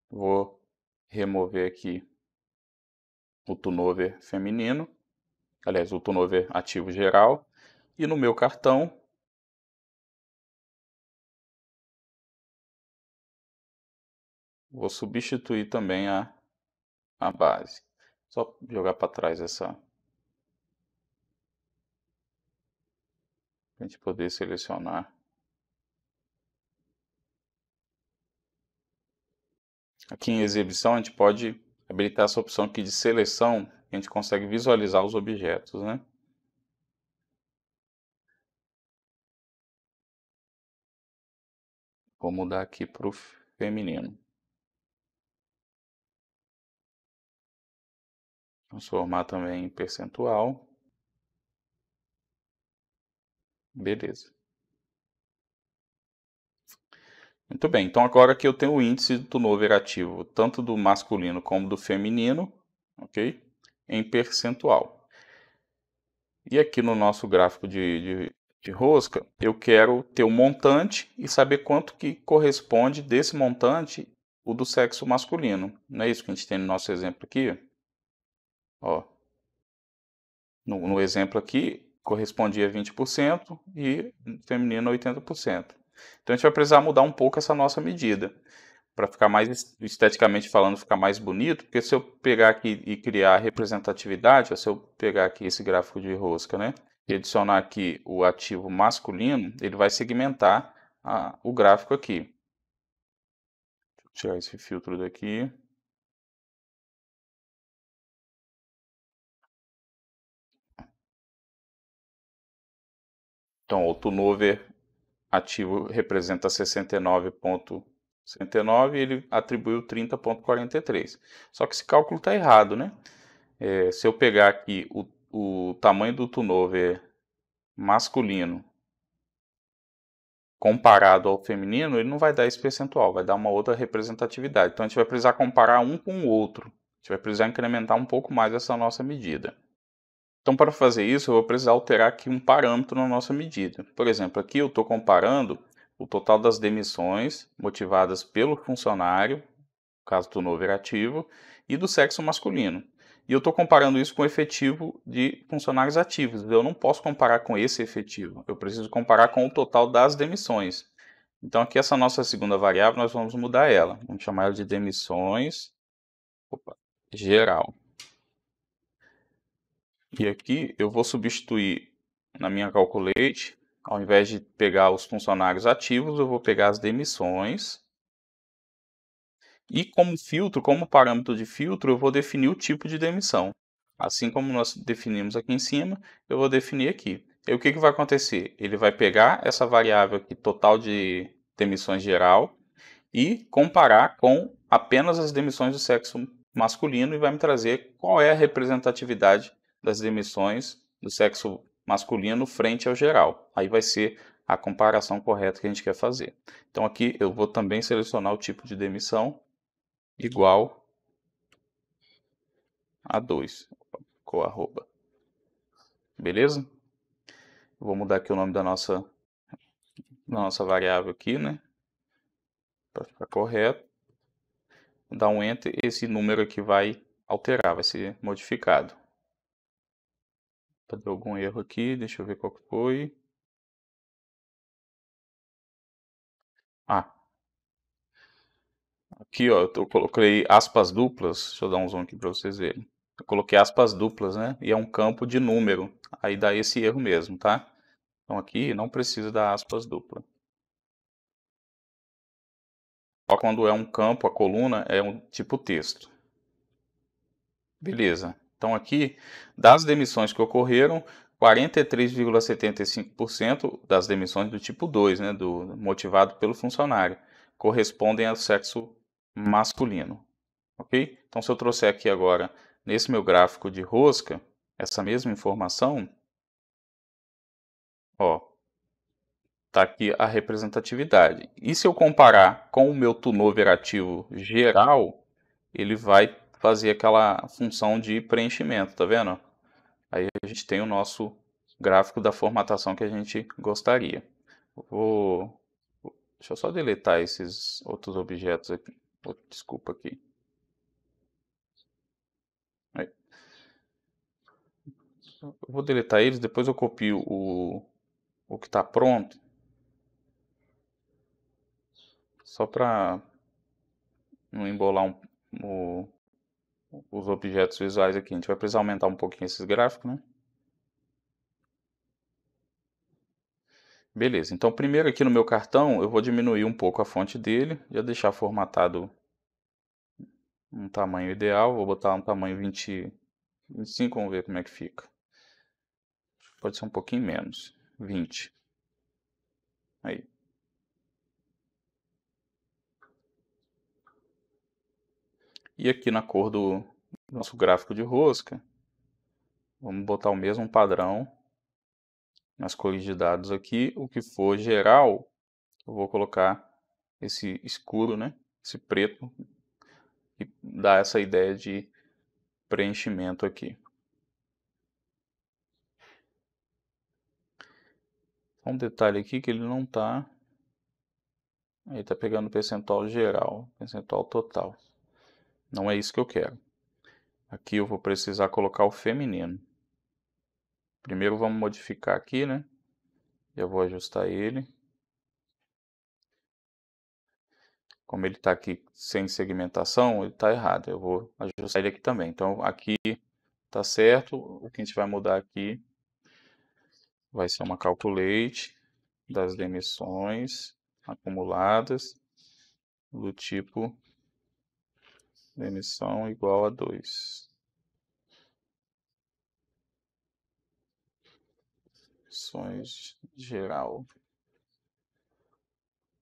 Vou remover aqui o turnover feminino. Aliás, o turnover ativo geral. E no meu cartão, vou substituir também a base. Só jogar para trás essa, para a gente poder selecionar. Aqui em exibição a gente pode habilitar essa opção aqui de seleção, a gente consegue visualizar os objetos, né? Vou mudar aqui para o feminino. Transformar também em percentual. Beleza. Muito bem, então agora que eu tenho o índice do turnover ativo, tanto do masculino como do feminino, ok? Em percentual. E aqui no nosso gráfico de rosca, eu quero ter o montante e saber quanto que corresponde desse montante o do sexo masculino. Não é isso que a gente tem no nosso exemplo aqui? Ó, no exemplo aqui, correspondia a 20% e feminino a 80%. Então a gente vai precisar mudar um pouco essa nossa medida, para ficar mais, esteticamente falando, ficar mais bonito, porque se eu pegar aqui e criar a representatividade, se eu pegar aqui esse gráfico de rosca, né, e adicionar aqui o ativo masculino, ele vai segmentar o gráfico aqui. Vou tirar esse filtro daqui. Então, o turnover ativo representa 69,69 e ele atribuiu 30,43. Só que esse cálculo está errado, né? Se eu pegar aqui o tamanho do turnover masculino comparado ao feminino, ele não vai dar esse percentual, vai dar uma outra representatividade. Então a gente vai precisar comparar um com o outro. A gente vai precisar incrementar um pouco mais essa nossa medida. Então, para fazer isso, eu vou precisar alterar aqui um parâmetro na nossa medida. Por exemplo, aqui eu estou comparando o total das demissões motivadas pelo funcionário, no caso do novo ativo, e do sexo masculino. E eu estou comparando isso com o efetivo de funcionários ativos. Eu não posso comparar com esse efetivo. Eu preciso comparar com o total das demissões. Então, aqui essa nossa segunda variável, nós vamos mudar ela. Vamos chamar ela de demissões geral. E aqui eu vou substituir na minha calculate, ao invés de pegar os funcionários ativos, eu vou pegar as demissões. E como filtro, como parâmetro de filtro, eu vou definir o tipo de demissão. Assim como nós definimos aqui em cima, eu vou definir aqui. E o que vai acontecer? Ele vai pegar essa variável aqui, total de demissões geral, e comparar com apenas as demissões do sexo masculino e vai me trazer qual é a representatividade das demissões do sexo masculino frente ao geral. Aí vai ser a comparação correta que a gente quer fazer. Então aqui eu vou também selecionar o tipo de demissão igual a 2, com arroba. Beleza? Vou mudar aqui o nome da nossa variável aqui, né? Para ficar correto. Vou dar um Enter, esse número aqui vai alterar, vai ser modificado. Deu algum erro aqui, deixa eu ver qual que foi. Aqui ó, eu coloquei aspas duplas, deixa eu dar um zoom aqui para vocês verem. Eu coloquei aspas duplas, né? E é um campo de número, aí dá esse erro mesmo, tá? Então aqui não precisa da aspas dupla. Só quando é um campo, a coluna é um tipo texto. Beleza. Então aqui, das demissões que ocorreram, 43,75% das demissões do tipo 2, né, motivado pelo funcionário, correspondem ao sexo masculino. Ok? Então se eu trouxer aqui agora, nesse meu gráfico de rosca, essa mesma informação, ó, tá aqui a representatividade. E se eu comparar com o meu turnover ativo geral, ele vai fazer aquela função de preenchimento, tá vendo? Aí a gente tem o nosso gráfico da formatação que a gente gostaria. Deixa eu só deletar esses outros objetos aqui. Desculpa aqui. Aí. Eu vou deletar eles, depois eu copio o que está pronto. Só para não embolar os objetos visuais aqui. A gente vai precisar aumentar um pouquinho esses gráficos, né? Beleza, então primeiro aqui no meu cartão eu vou diminuir um pouco a fonte dele, já deixar formatado um tamanho ideal, vou botar um tamanho 25, vamos ver como é que fica. Pode ser um pouquinho menos, 20. Aí. E aqui na cor do nosso gráfico de rosca, vamos botar o mesmo padrão nas cores de dados aqui. O que for geral, eu vou colocar esse escuro, né? Esse preto, que dá essa ideia de preenchimento aqui. Um detalhe aqui que ele não está... Ele está pegando o percentual geral, percentual total. Não é isso que eu quero. Aqui eu vou precisar colocar o feminino. Primeiro vamos modificar aqui, né? Eu vou ajustar ele. Como ele está aqui sem segmentação, ele está errado. Eu vou ajustar ele aqui também. Então aqui está certo. O que a gente vai mudar aqui vai ser uma calculate das demissões acumuladas do tipo demissão igual a 2. Demissões geral.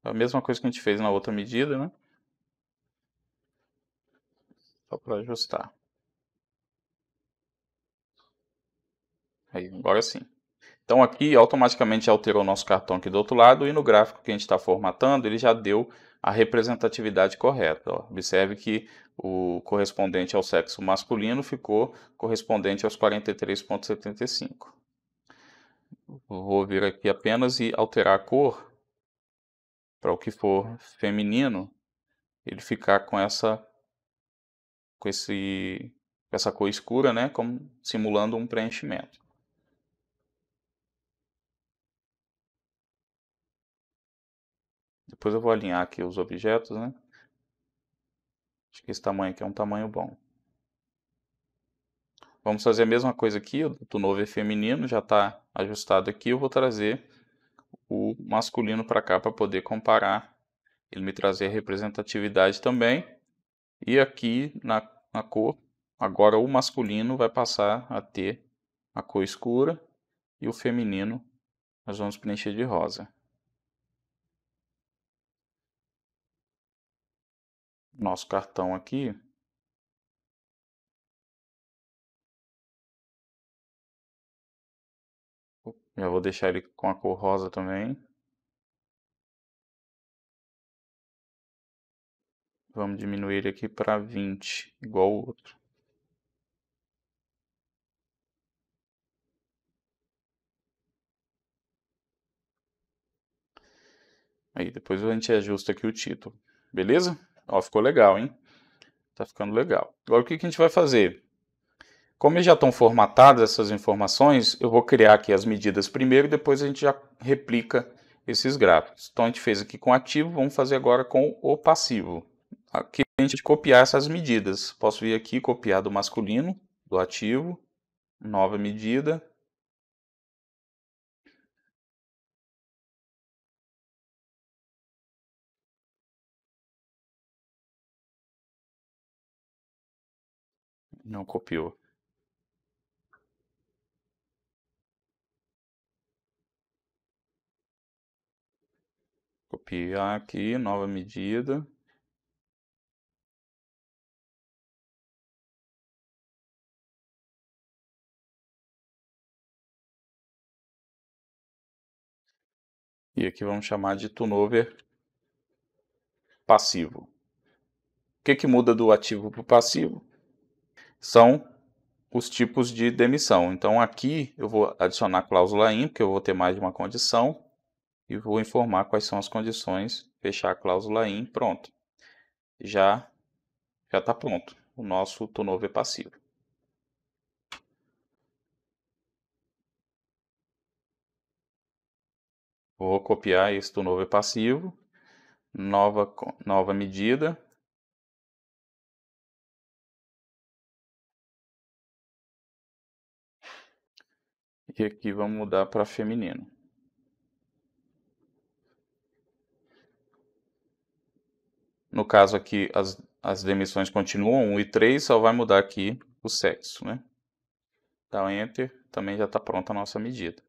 A mesma coisa que a gente fez na outra medida, né? Só para ajustar. Aí, agora sim. Então aqui automaticamente alterou o nosso cartão aqui do outro lado e no gráfico que a gente está formatando ele já deu a representatividade correta. Ó. Observe que o correspondente ao sexo masculino ficou correspondente aos 43,75. Vou vir aqui apenas e alterar a cor para o que for feminino, ele ficar com essa cor escura, né, como simulando um preenchimento. Depois eu vou alinhar aqui os objetos, né? Acho que esse tamanho aqui é um tamanho bom. Vamos fazer a mesma coisa aqui, o do novo é feminino, já está ajustado aqui, eu vou trazer o masculino para cá para poder comparar, ele me trazer a representatividade também, e aqui na cor, agora o masculino vai passar a ter a cor escura, e o feminino nós vamos preencher de rosa. Nosso cartão aqui, já vou deixar ele com a cor rosa também. Vamos diminuir ele aqui para 20, igual o outro. Aí depois a gente ajusta aqui o título, beleza? Ó, ficou legal, hein? Tá ficando legal. Agora o que a gente vai fazer? Como já estão formatadas essas informações, eu vou criar aqui as medidas primeiro e depois a gente já replica esses gráficos. Então a gente fez aqui com ativo, vamos fazer agora com o passivo. Aqui a gente copiar essas medidas. Posso vir aqui copiar do masculino, do ativo, nova medida. Não copiou. Copiar aqui, nova medida. E aqui vamos chamar de turnover passivo. O que muda do ativo para o passivo? São os tipos de demissão. Então aqui eu vou adicionar cláusula IN, porque eu vou ter mais de uma condição, e vou informar quais são as condições, fechar a cláusula IN, pronto. Já está pronto o nosso turnover passivo. Vou copiar esse turnover passivo, nova medida. E aqui vamos mudar para feminino. No caso aqui, as demissões continuam 1 e 3, só vai mudar aqui o sexo, né? Dá um Enter, também já está pronta a nossa medida.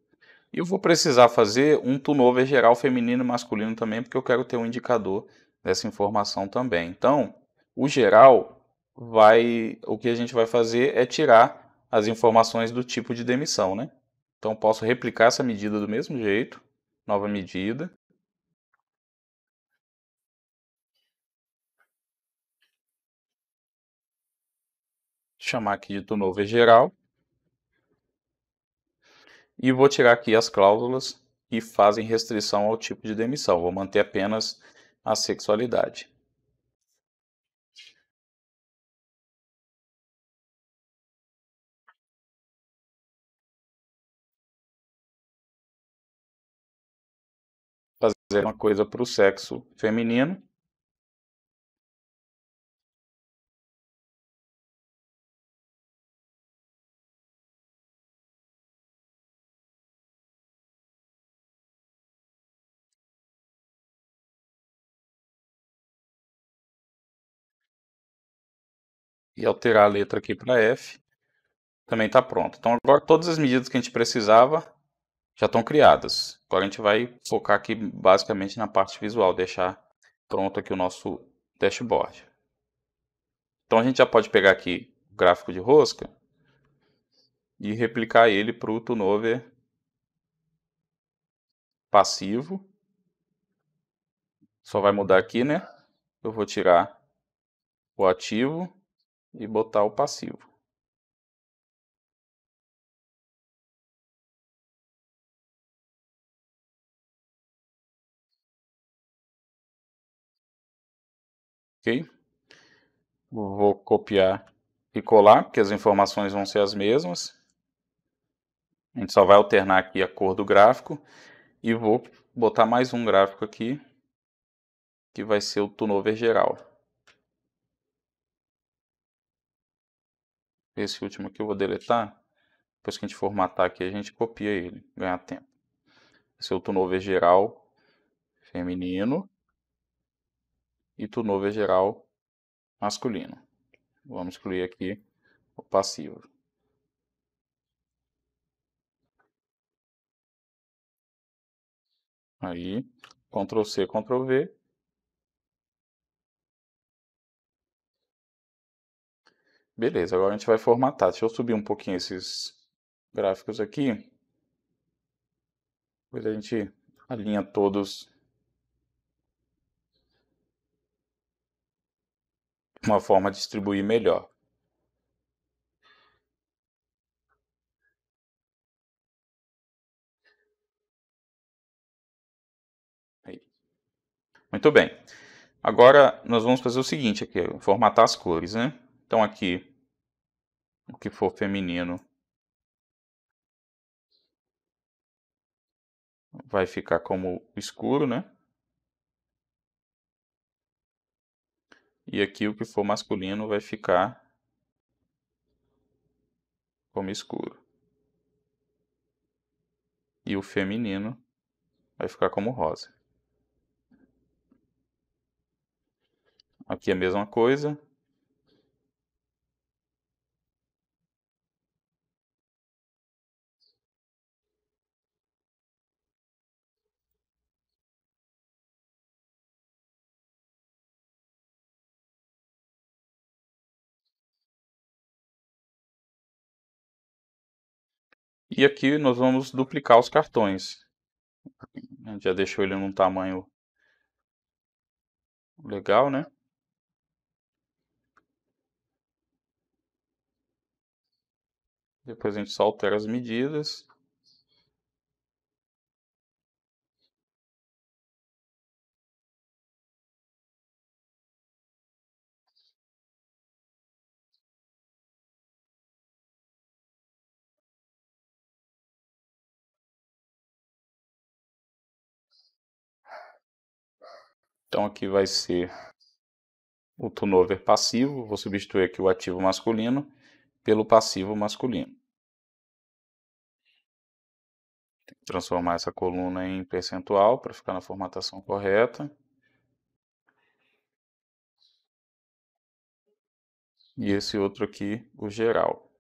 E eu vou precisar fazer um turnover geral feminino e masculino também, porque eu quero ter um indicador dessa informação também. Então, o geral o que a gente vai fazer é tirar as informações do tipo de demissão, né? Então, posso replicar essa medida do mesmo jeito, nova medida. Chamar aqui de turnover geral. E vou tirar aqui as cláusulas que fazem restrição ao tipo de demissão. Vou manter apenas a sexualidade. Fazer uma coisa para o sexo feminino. E alterar a letra aqui para F. Também está pronto. Então agora todas as medidas que a gente precisava já estão criadas. Agora a gente vai focar aqui basicamente na parte visual, deixar pronto aqui o nosso dashboard. Então a gente já pode pegar aqui o gráfico de rosca e replicar ele para o turnover passivo. Só vai mudar aqui, né? Eu vou tirar o ativo e botar o passivo. Ok? Vou copiar e colar, porque as informações vão ser as mesmas. A gente só vai alternar aqui a cor do gráfico. E vou botar mais um gráfico aqui, que vai ser o turnover geral. Esse último aqui eu vou deletar. Depois que a gente formatar aqui, a gente copia ele, ganhar tempo. Esse é o turnover geral feminino e turnover geral masculino. Vamos excluir aqui o passivo. Aí, Ctrl C, Ctrl V. Beleza, agora a gente vai formatar. Deixa eu subir um pouquinho esses gráficos aqui. Depois a gente alinha todos de uma forma a distribuir melhor. Aí. Muito bem. Agora nós vamos fazer o seguinte aqui, formatar as cores, né? Então aqui, o que for feminino vai ficar como escuro, né? E aqui o que for masculino vai ficar como escuro. E o feminino vai ficar como rosa. Aqui a mesma coisa. E aqui nós vamos duplicar os cartões. A gente já deixou ele num tamanho legal, né? Depois a gente só altera as medidas. Então aqui vai ser o turnover passivo. Vou substituir aqui o ativo masculino pelo passivo masculino. Transformar essa coluna em percentual para ficar na formatação correta. E esse outro aqui, o geral.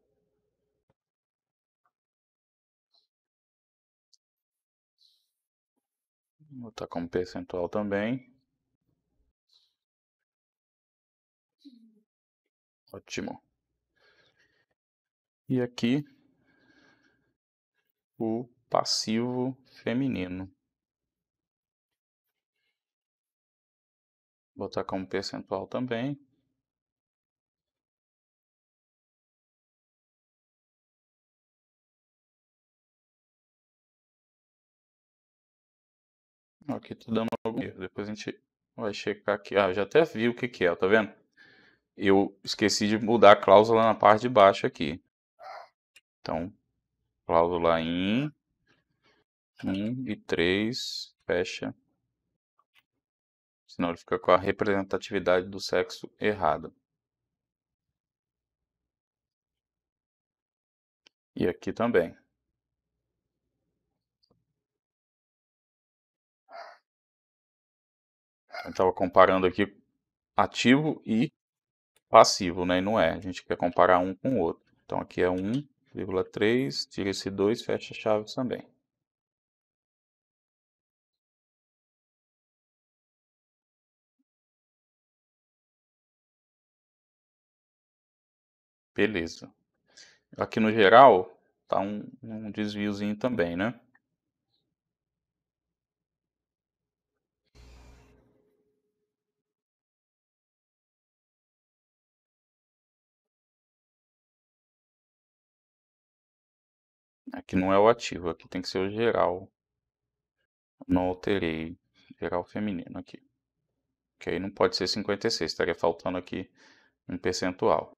Vou botar como percentual também. Ótimo. E aqui, o passivo feminino. Vou botar como percentual também. Aqui tá dando algum erro. Depois a gente vai checar aqui. Ah, já até vi o que que é, tá vendo? Eu esqueci de mudar a cláusula na parte de baixo aqui. Então, cláusula in, 1 e 3, fecha. Senão ele fica com a representatividade do sexo errada. E aqui também. Eu estava comparando aqui ativo e passivo, né? E não é. A gente quer comparar um com o outro. Então aqui é 1,3, tira esse 2, fecha a chave também. Beleza. Aqui no geral, tá um desviozinho também, né? Aqui não é o ativo, aqui tem que ser o geral. Não alterei. Geral feminino aqui. Que aí não pode ser 56, estaria faltando aqui um percentual.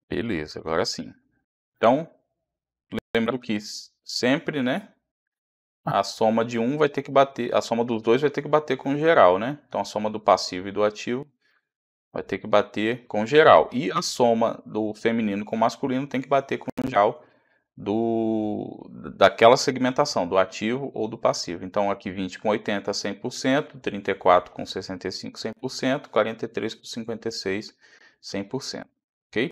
Beleza, agora sim. Então, lembrando que sempre, né, a soma de um vai ter que bater, a soma dos dois vai ter que bater com o geral, né? Então a soma do passivo e do ativo vai ter que bater com o geral. E a soma do feminino com o masculino tem que bater com o geral daquela segmentação, do ativo ou do passivo. Então aqui 20 com 80, 100%, 34 com 65, 100%, 43 com 56, 100%. Ok?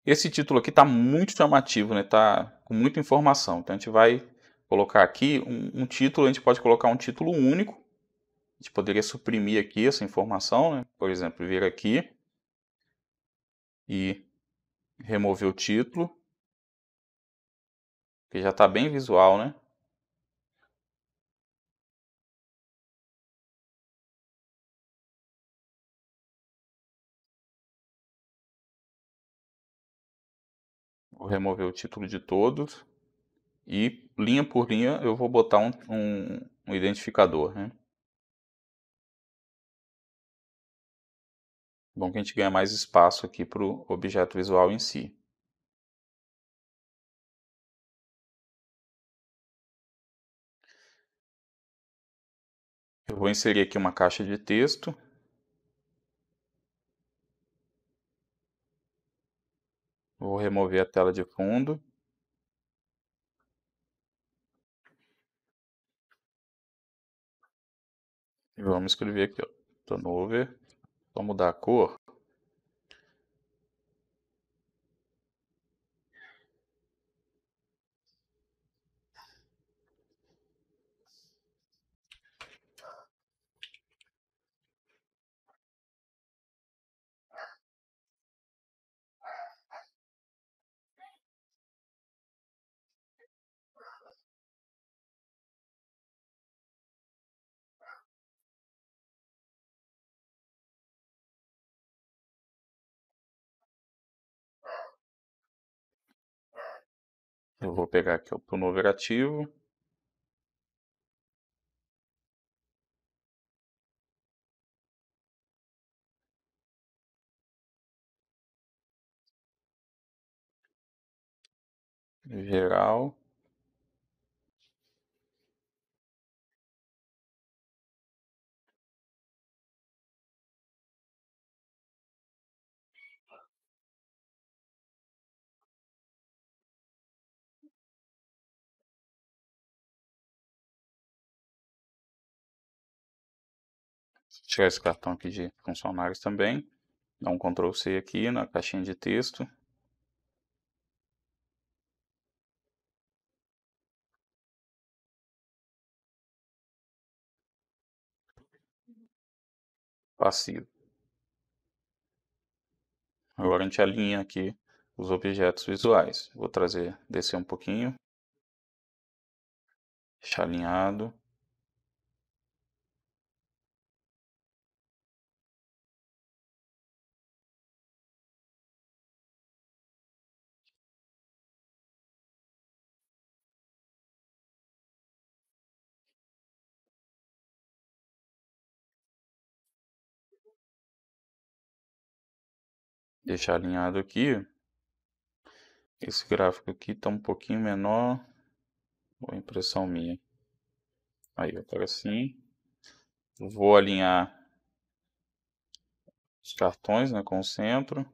Esse título aqui está muito chamativo, né? Tá com muita informação. Então a gente vai colocar aqui um título, a gente pode colocar um título único. A gente poderia suprimir aqui essa informação, né? Por exemplo, vir aqui e remover o título, que já está bem visual, né? Vou remover o título de todos e linha por linha eu vou botar um identificador, né? Bom que a gente ganha mais espaço aqui para o objeto visual em si. Eu vou inserir aqui uma caixa de texto. Vou remover a tela de fundo. E vamos escrever aqui, ó, turnover. Vou mudar a cor. Eu vou pegar aqui o turnover ativo. Geral. Vou tirar esse cartão aqui de funcionários também. Dá um Ctrl C aqui na caixinha de texto. Passivo. Agora a gente alinha aqui os objetos visuais. Vou descer um pouquinho. Deixar alinhado. Deixar alinhado aqui. Esse gráfico aqui está um pouquinho menor. Ou impressão minha. Aí, agora sim. Vou alinhar os cartões, né, com o centro.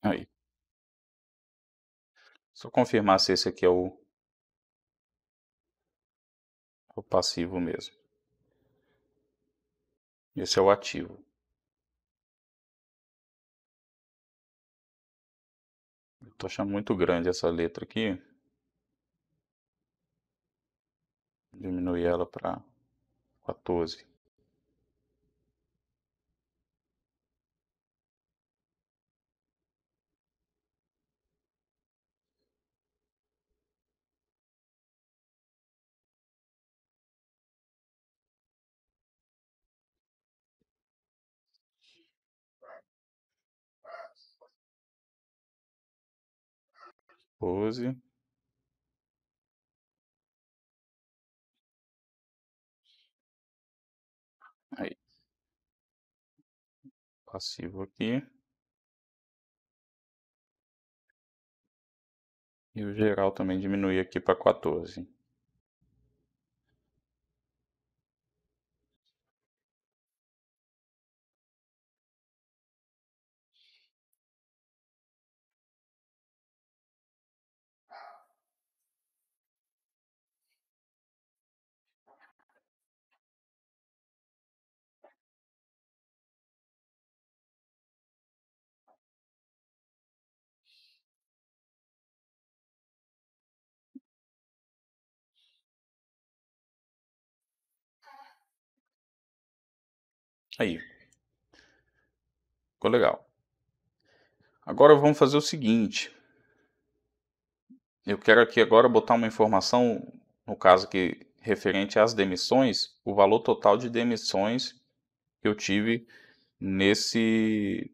Aí. Só confirmar se esse aqui é o passivo mesmo. Esse é o ativo. Estou achando muito grande essa letra aqui. Diminuir ela para 14. Aí, passivo aqui. E o geral também diminuir aqui para 14. Aí, ficou legal. Agora vamos fazer o seguinte. Eu quero aqui agora botar uma informação, no caso aqui, referente às demissões, o valor total de demissões que eu tive nesse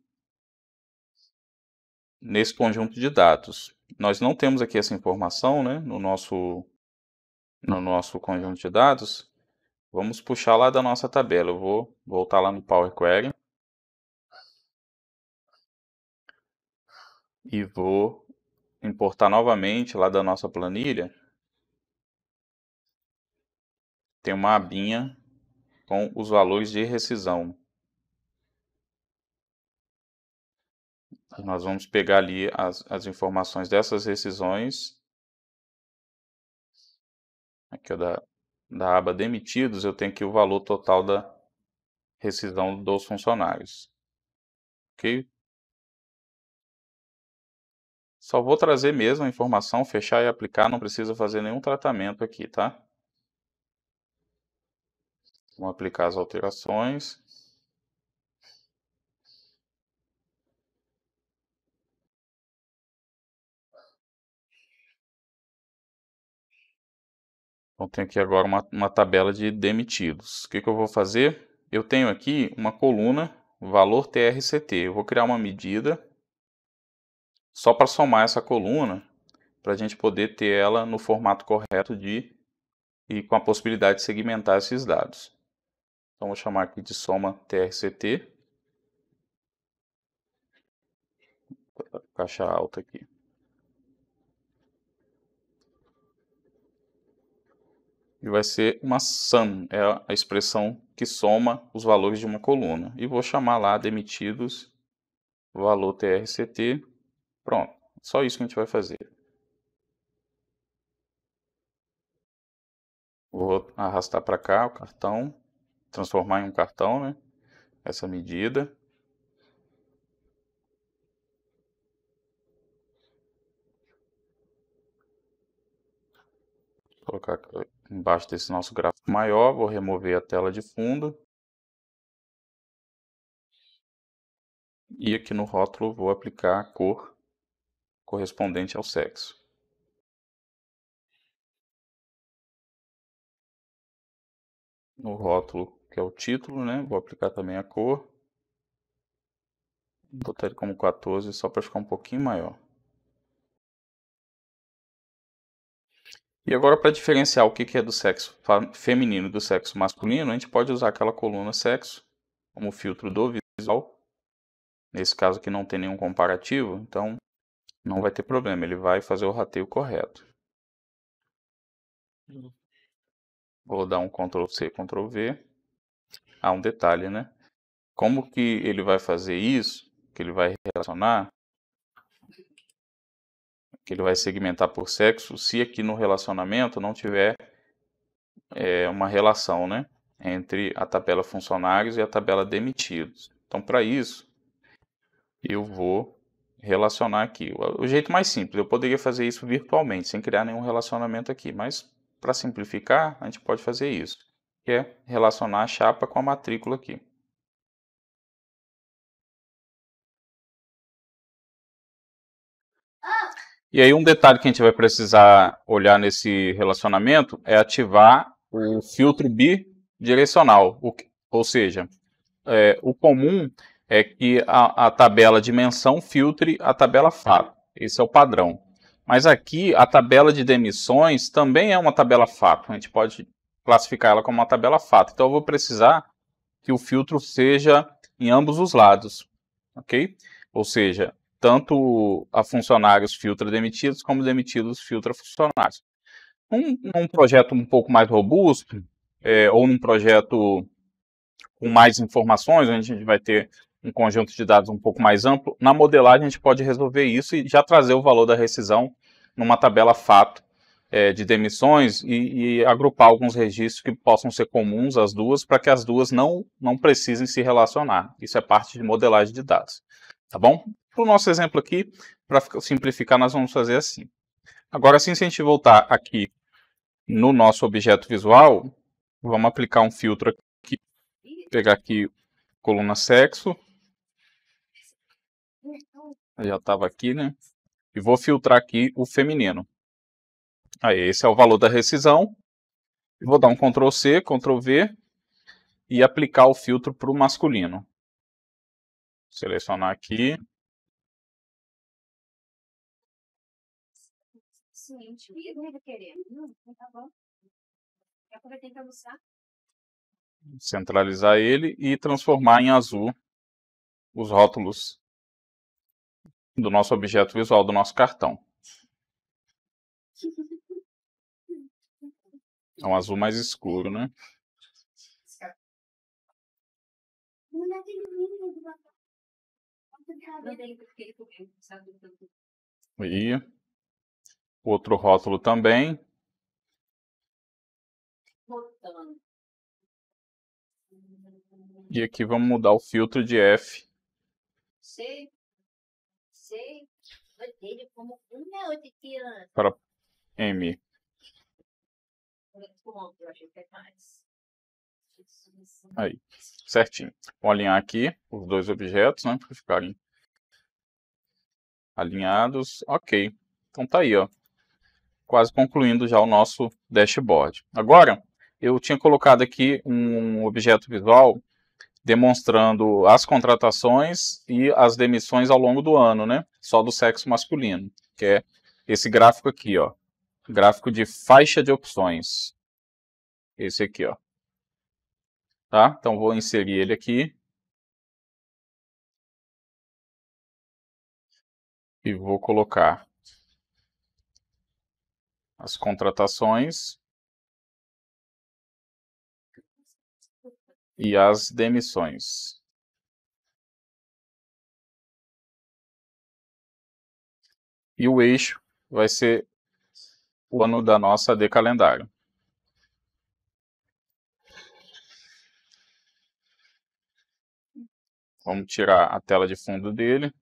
conjunto de dados. Nós não temos aqui essa informação, né, no nosso conjunto de dados. Vamos puxar lá da nossa tabela. Eu vou voltar lá no Power Query e vou importar novamente lá da nossa planilha. Tem uma abinha com os valores de rescisão. E nós vamos pegar ali as informações dessas rescisões. Aqui, ó, da aba demitidos, eu tenho aqui o valor total da rescisão dos funcionários. Ok? Só vou trazer mesmo a informação, fechar e aplicar, não precisa fazer nenhum tratamento aqui, tá? Vamos aplicar as alterações. Então, tenho aqui agora uma tabela de demitidos. O que eu vou fazer? Eu tenho aqui uma coluna, valor TRCT. Eu vou criar uma medida só para somar essa coluna, para a gente poder ter ela no formato correto e com a possibilidade de segmentar esses dados. Então, vou chamar aqui de soma TRCT. Caixa alta aqui. E vai ser uma sum, é a expressão que soma os valores de uma coluna. E vou chamar lá demitidos, valor TRCT. Pronto, só isso que a gente vai fazer. Vou arrastar para cá o cartão, transformar em um cartão, né? Essa medida. Colocar embaixo desse nosso gráfico maior, vou remover a tela de fundo. E aqui no rótulo vou aplicar a cor correspondente ao sexo. No rótulo, que é o título, né? Vou aplicar também a cor. Vou botar ele como 14 só para ficar um pouquinho maior. E agora, para diferenciar o que é do sexo feminino e do sexo masculino, a gente pode usar aquela coluna sexo como filtro do visual. Nesse caso aqui não tem nenhum comparativo, então não vai ter problema, ele vai fazer o rateio correto. Vou dar um Ctrl C, Ctrl V. Ah, um detalhe, né? Como que ele vai fazer isso? Que ele vai relacionar? Que ele vai segmentar por sexo, se aqui no relacionamento não tiver uma relação, né? entre a tabela funcionários e a tabela demitidos. Então, para isso, eu vou relacionar aqui. O jeito mais simples, eu poderia fazer isso virtualmente, sem criar nenhum relacionamento aqui, mas para simplificar, a gente pode fazer isso, que é relacionar a chapa com a matrícula aqui. E aí um detalhe que a gente vai precisar olhar nesse relacionamento é ativar o filtro bidirecional, ou seja, o comum é que a tabela dimensão filtre a tabela fato. Esse é o padrão. Mas aqui a tabela de demissões também é uma tabela fato. A gente pode classificar ela como uma tabela fato. Então eu vou precisar que o filtro seja em ambos os lados, ok? Ou seja, tanto a funcionários filtra demitidos, como demitidos filtra funcionários. Um projeto um pouco mais robusto, ou num projeto com mais informações, onde a gente vai ter um conjunto de dados um pouco mais amplo, na modelagem a gente pode resolver isso e já trazer o valor da rescisão numa tabela fato de demissões e agrupar alguns registros que possam ser comuns às duas, para que as duas não precisem se relacionar. Isso é parte de modelagem de dados. Tá bom? Para o nosso exemplo aqui, para simplificar, nós vamos fazer assim. Agora, assim, se a gente voltar aqui no nosso objeto visual, vamos aplicar um filtro aqui, pegar aqui coluna sexo, já estava aqui, né? E vou filtrar aqui o feminino. Aí, esse é o valor da rescisão. Vou dar um Ctrl C, Ctrl V e aplicar o filtro para o masculino. Selecionar aqui. Centralizar ele e transformar em azul os rótulos do nosso objeto visual, do nosso cartão. É um azul mais escuro, né? E outro rótulo também. E aqui vamos mudar o filtro de F para M. Aí, certinho. Vou alinhar aqui os dois objetos, né, para ficarem alinhados. Ok. Então tá aí, ó. Quase concluindo já o nosso dashboard. Agora, eu tinha colocado aqui um objeto visual demonstrando as contratações e as demissões ao longo do ano, né? Só do sexo masculino, que é esse gráfico aqui, ó. Gráfico de faixa de opções. Esse aqui, ó. Tá? Então vou inserir ele aqui. E vou colocar as contratações e as demissões. E o eixo vai ser o ano da nossa AD calendário. Vamos tirar a tela de fundo dele.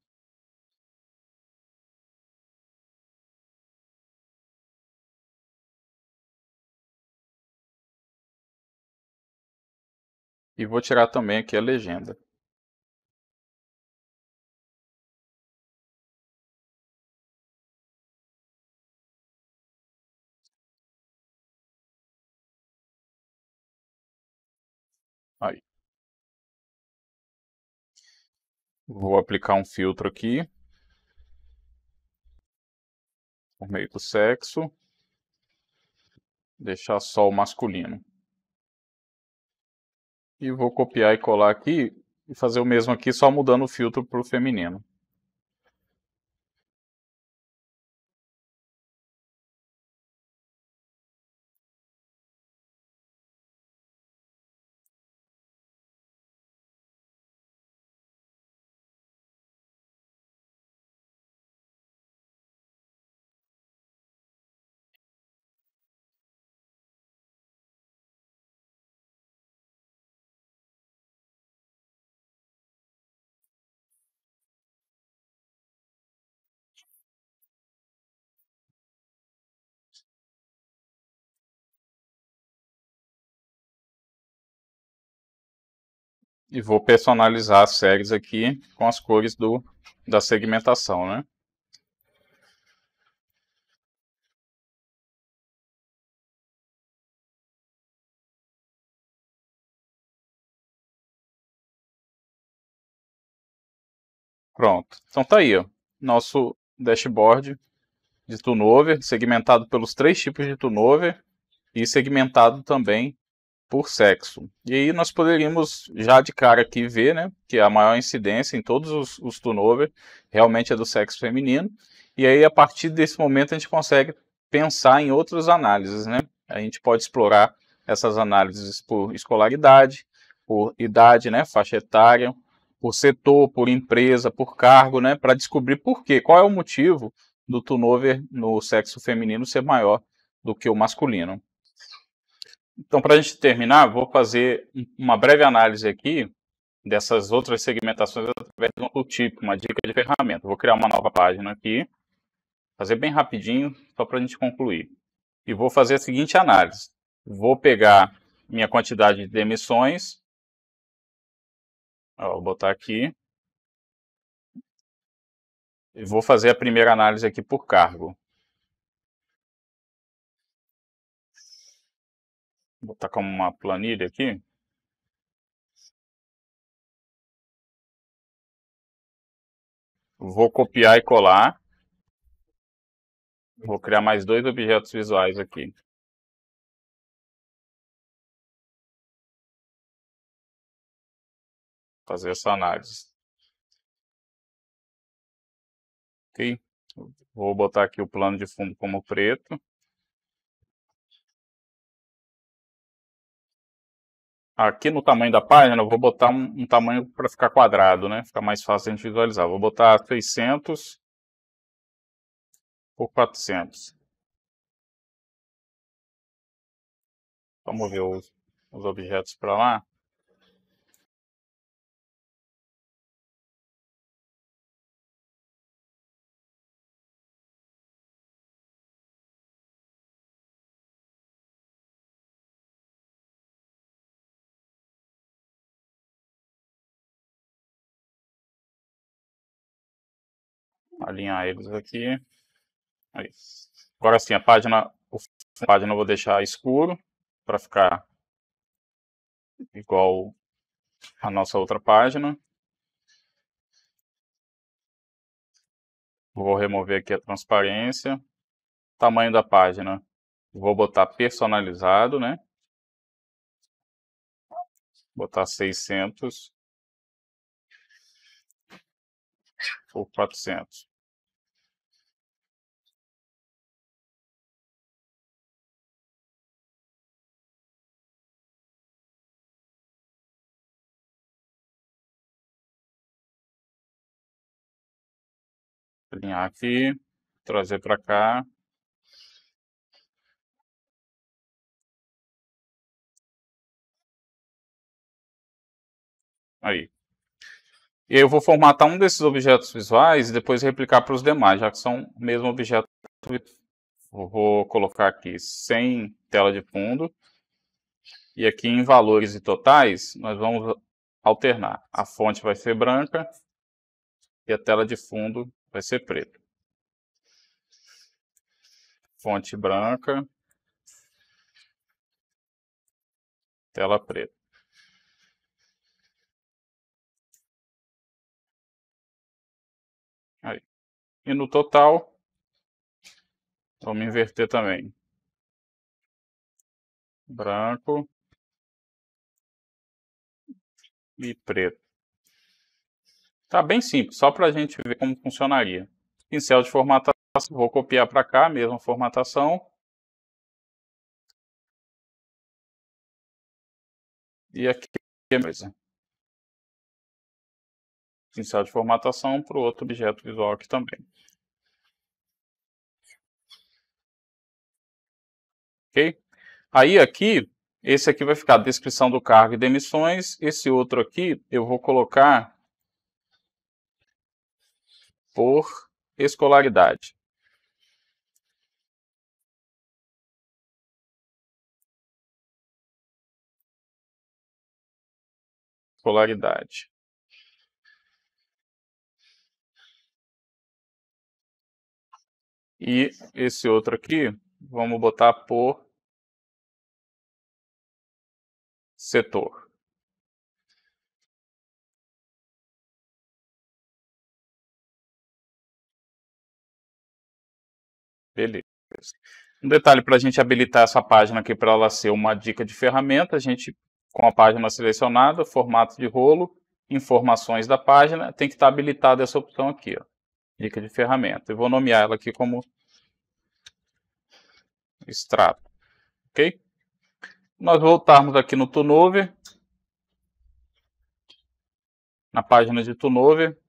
E vou tirar também aqui a legenda. Aí. Vou aplicar um filtro aqui, por meio do sexo. Deixar só o masculino. E vou copiar e colar aqui e fazer o mesmo aqui, só mudando o filtro para o feminino. e vou personalizar as séries aqui com as cores da segmentação, né? Pronto. Então tá aí, ó, nosso dashboard de turnover, segmentado pelos 3 tipos de turnover e segmentado também por sexo. E aí nós poderíamos já de cara aqui ver, né, que a maior incidência em todos os turnover realmente é do sexo feminino. E aí a partir desse momento a gente consegue pensar em outras análises, né? A gente pode explorar essas análises por escolaridade, por idade, né, faixa etária, por setor, por empresa, por cargo, né, para descobrir por quê, qual é o motivo do turnover no sexo feminino ser maior do que o masculino. Então, para a gente terminar, vou fazer uma breve análise aqui dessas outras segmentações através de um tooltip, uma dica de ferramenta. Vou criar uma nova página aqui, fazer bem rapidinho, só para a gente concluir. E vou fazer a seguinte análise. Vou pegar minha quantidade de demissões, ó, vou botar aqui, e vou fazer a primeira análise aqui por cargo. Vou botar como uma planilha aqui. Vou copiar e colar. Vou criar mais 2 objetos visuais aqui. Fazer essa análise. Ok? Vou botar aqui o plano de fundo como preto. Aqui no tamanho da página, eu vou botar um tamanho para ficar quadrado, né? Fica mais fácil a gente visualizar. Vou botar 600 por 400. Vamos mover os objetos para lá. Alinhar eles aqui. Aí. Agora sim, a página eu vou deixar escuro para ficar igual a nossa outra página. Vou remover aqui a transparência. Tamanho da página, vou botar personalizado, né? Botar 600 por 400. Alinhar aqui, trazer para cá. Aí. E aí eu vou formatar um desses objetos visuais e depois replicar para os demais, já que são o mesmo objeto. Eu vou colocar aqui sem tela de fundo. E aqui em valores e totais, nós vamos alternar. A fonte vai ser branca e a tela de fundo vai ser preta. Fonte branca, tela preta. Aí. E no total, vamos inverter também. Branco e preto. Tá bem simples, só para a gente ver como funcionaria. Pincel de formatação, vou copiar para cá, mesma formatação. E aqui a mesma. Pincel de formatação para o outro objeto visual aqui também. Ok? Aí aqui, esse aqui vai ficar a descrição do cargo e demissões. Esse outro aqui eu vou colocar por escolaridade. polaridade. E esse outro aqui, vamos botar por setor. Beleza. Um detalhe para a gente habilitar essa página aqui para ela ser uma dica de ferramenta, a gente, com a página selecionada, formato de rolo, informações da página, tem que estar habilitada essa opção aqui, ó, dica de ferramenta. Eu vou nomear ela aqui como extrato, ok? Nós voltarmos aqui no Turnover, na página de Turnover,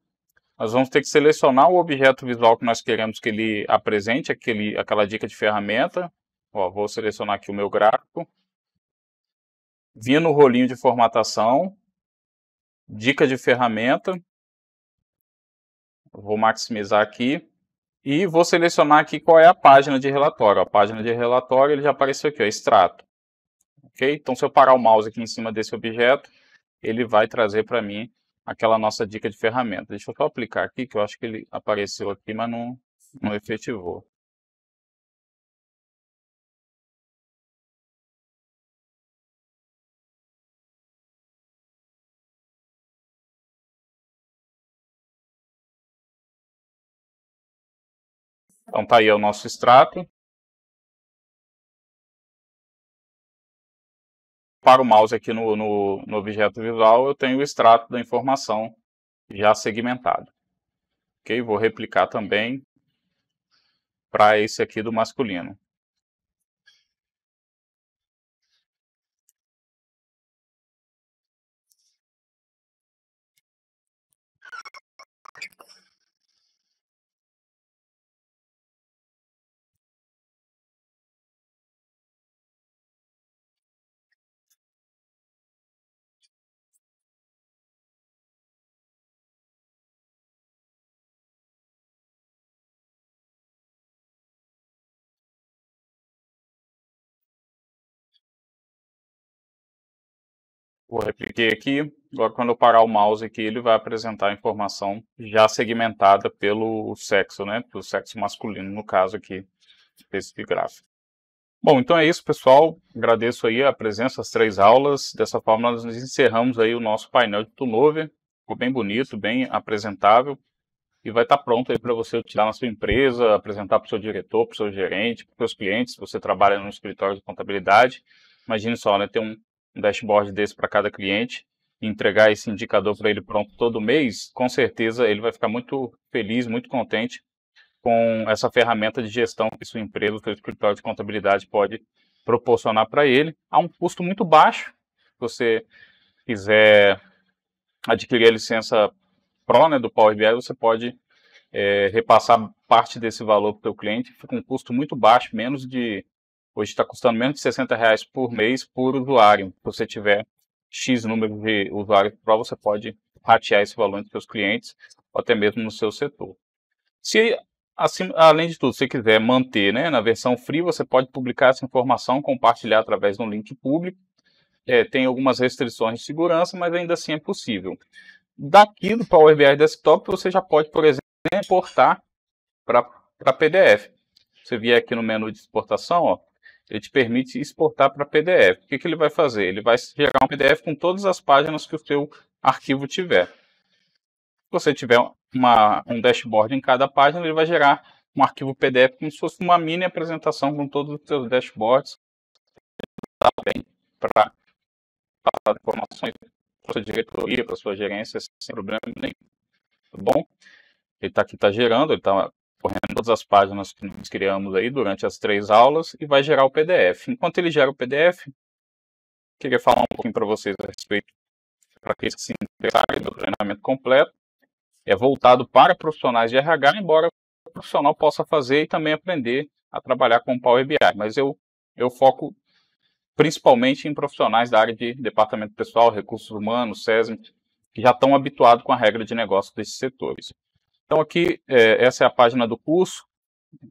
nós vamos ter que selecionar o objeto visual que nós queremos que ele apresente, aquela dica de ferramenta. Ó, vou selecionar aqui o meu gráfico. Vir no rolinho de formatação, dica de ferramenta. Vou maximizar aqui. E vou selecionar aqui qual é a página de relatório. A página de relatório ele já apareceu aqui, ó, extrato. Ok? Então, se eu parar o mouse aqui em cima desse objeto, ele vai trazer para mim aquela nossa dica de ferramenta. Deixa eu só aplicar aqui, que eu acho que ele apareceu aqui, mas não efetivou. Então tá aí o nosso extrato. Para o mouse aqui no objeto visual, eu tenho o extrato da informação já segmentado. Ok? Vou replicar também para esse aqui do masculino. Vou repliquei aqui. Agora, quando eu parar o mouse aqui, ele vai apresentar a informação já segmentada pelo sexo, né? Pelo sexo masculino, no caso aqui, desse gráfico. Bom, então é isso, pessoal. Agradeço aí a presença, as 3 aulas. Dessa forma, nós encerramos aí o nosso painel de Turnover. Ficou bem bonito, bem apresentável. E vai estar pronto aí para você utilizar na sua empresa, apresentar para o seu diretor, para o seu gerente, para os seus clientes, se você trabalha no escritório de contabilidade. Imagine só, né, ter um dashboard desse para cada cliente e entregar esse indicador para ele pronto todo mês, com certeza ele vai ficar muito feliz, muito contente com essa ferramenta de gestão que sua empresa, o seu escritório de contabilidade pode proporcionar para ele, a um custo muito baixo. Se você quiser adquirir a licença Pro, né, do Power BI, você pode repassar parte desse valor para o seu cliente, fica um custo muito baixo, hoje está custando menos de R$60 por mês por usuário. Se você tiver X número de usuários Pro, você pode ratear esse valor entre seus clientes, ou até mesmo no seu setor. Se, assim, além de tudo, você quiser manter, né, na versão free, você pode publicar essa informação, compartilhar através de um link público. Tem algumas restrições de segurança, mas ainda assim é possível. Daqui do Power BI Desktop, você já pode, por exemplo, exportar para PDF. Você vier aqui no menu de exportação, ó, ele te permite exportar para PDF. O que ele vai fazer? Ele vai gerar um PDF com todas as páginas que o seu arquivo tiver. Se você tiver um dashboard em cada página, ele vai gerar um arquivo PDF como se fosse uma mini apresentação com todos os seus dashboards. Também para passar informações para sua diretoria, para sua gerência, sem problema nenhum. Tá bom? Ele está aqui, está gerando, ele está correndo todas as páginas que nós criamos aí durante as 3 aulas e vai gerar o PDF. Enquanto ele gera o PDF, queria falar um pouquinho para vocês a respeito, para que se interessarem do treinamento completo. É voltado para profissionais de RH, embora o profissional possa fazer e também aprender a trabalhar com Power BI. Mas eu foco principalmente em profissionais da área de departamento pessoal, recursos humanos, SESM, que já estão habituados com a regra de negócio desses setores. Então aqui, essa é a página do curso.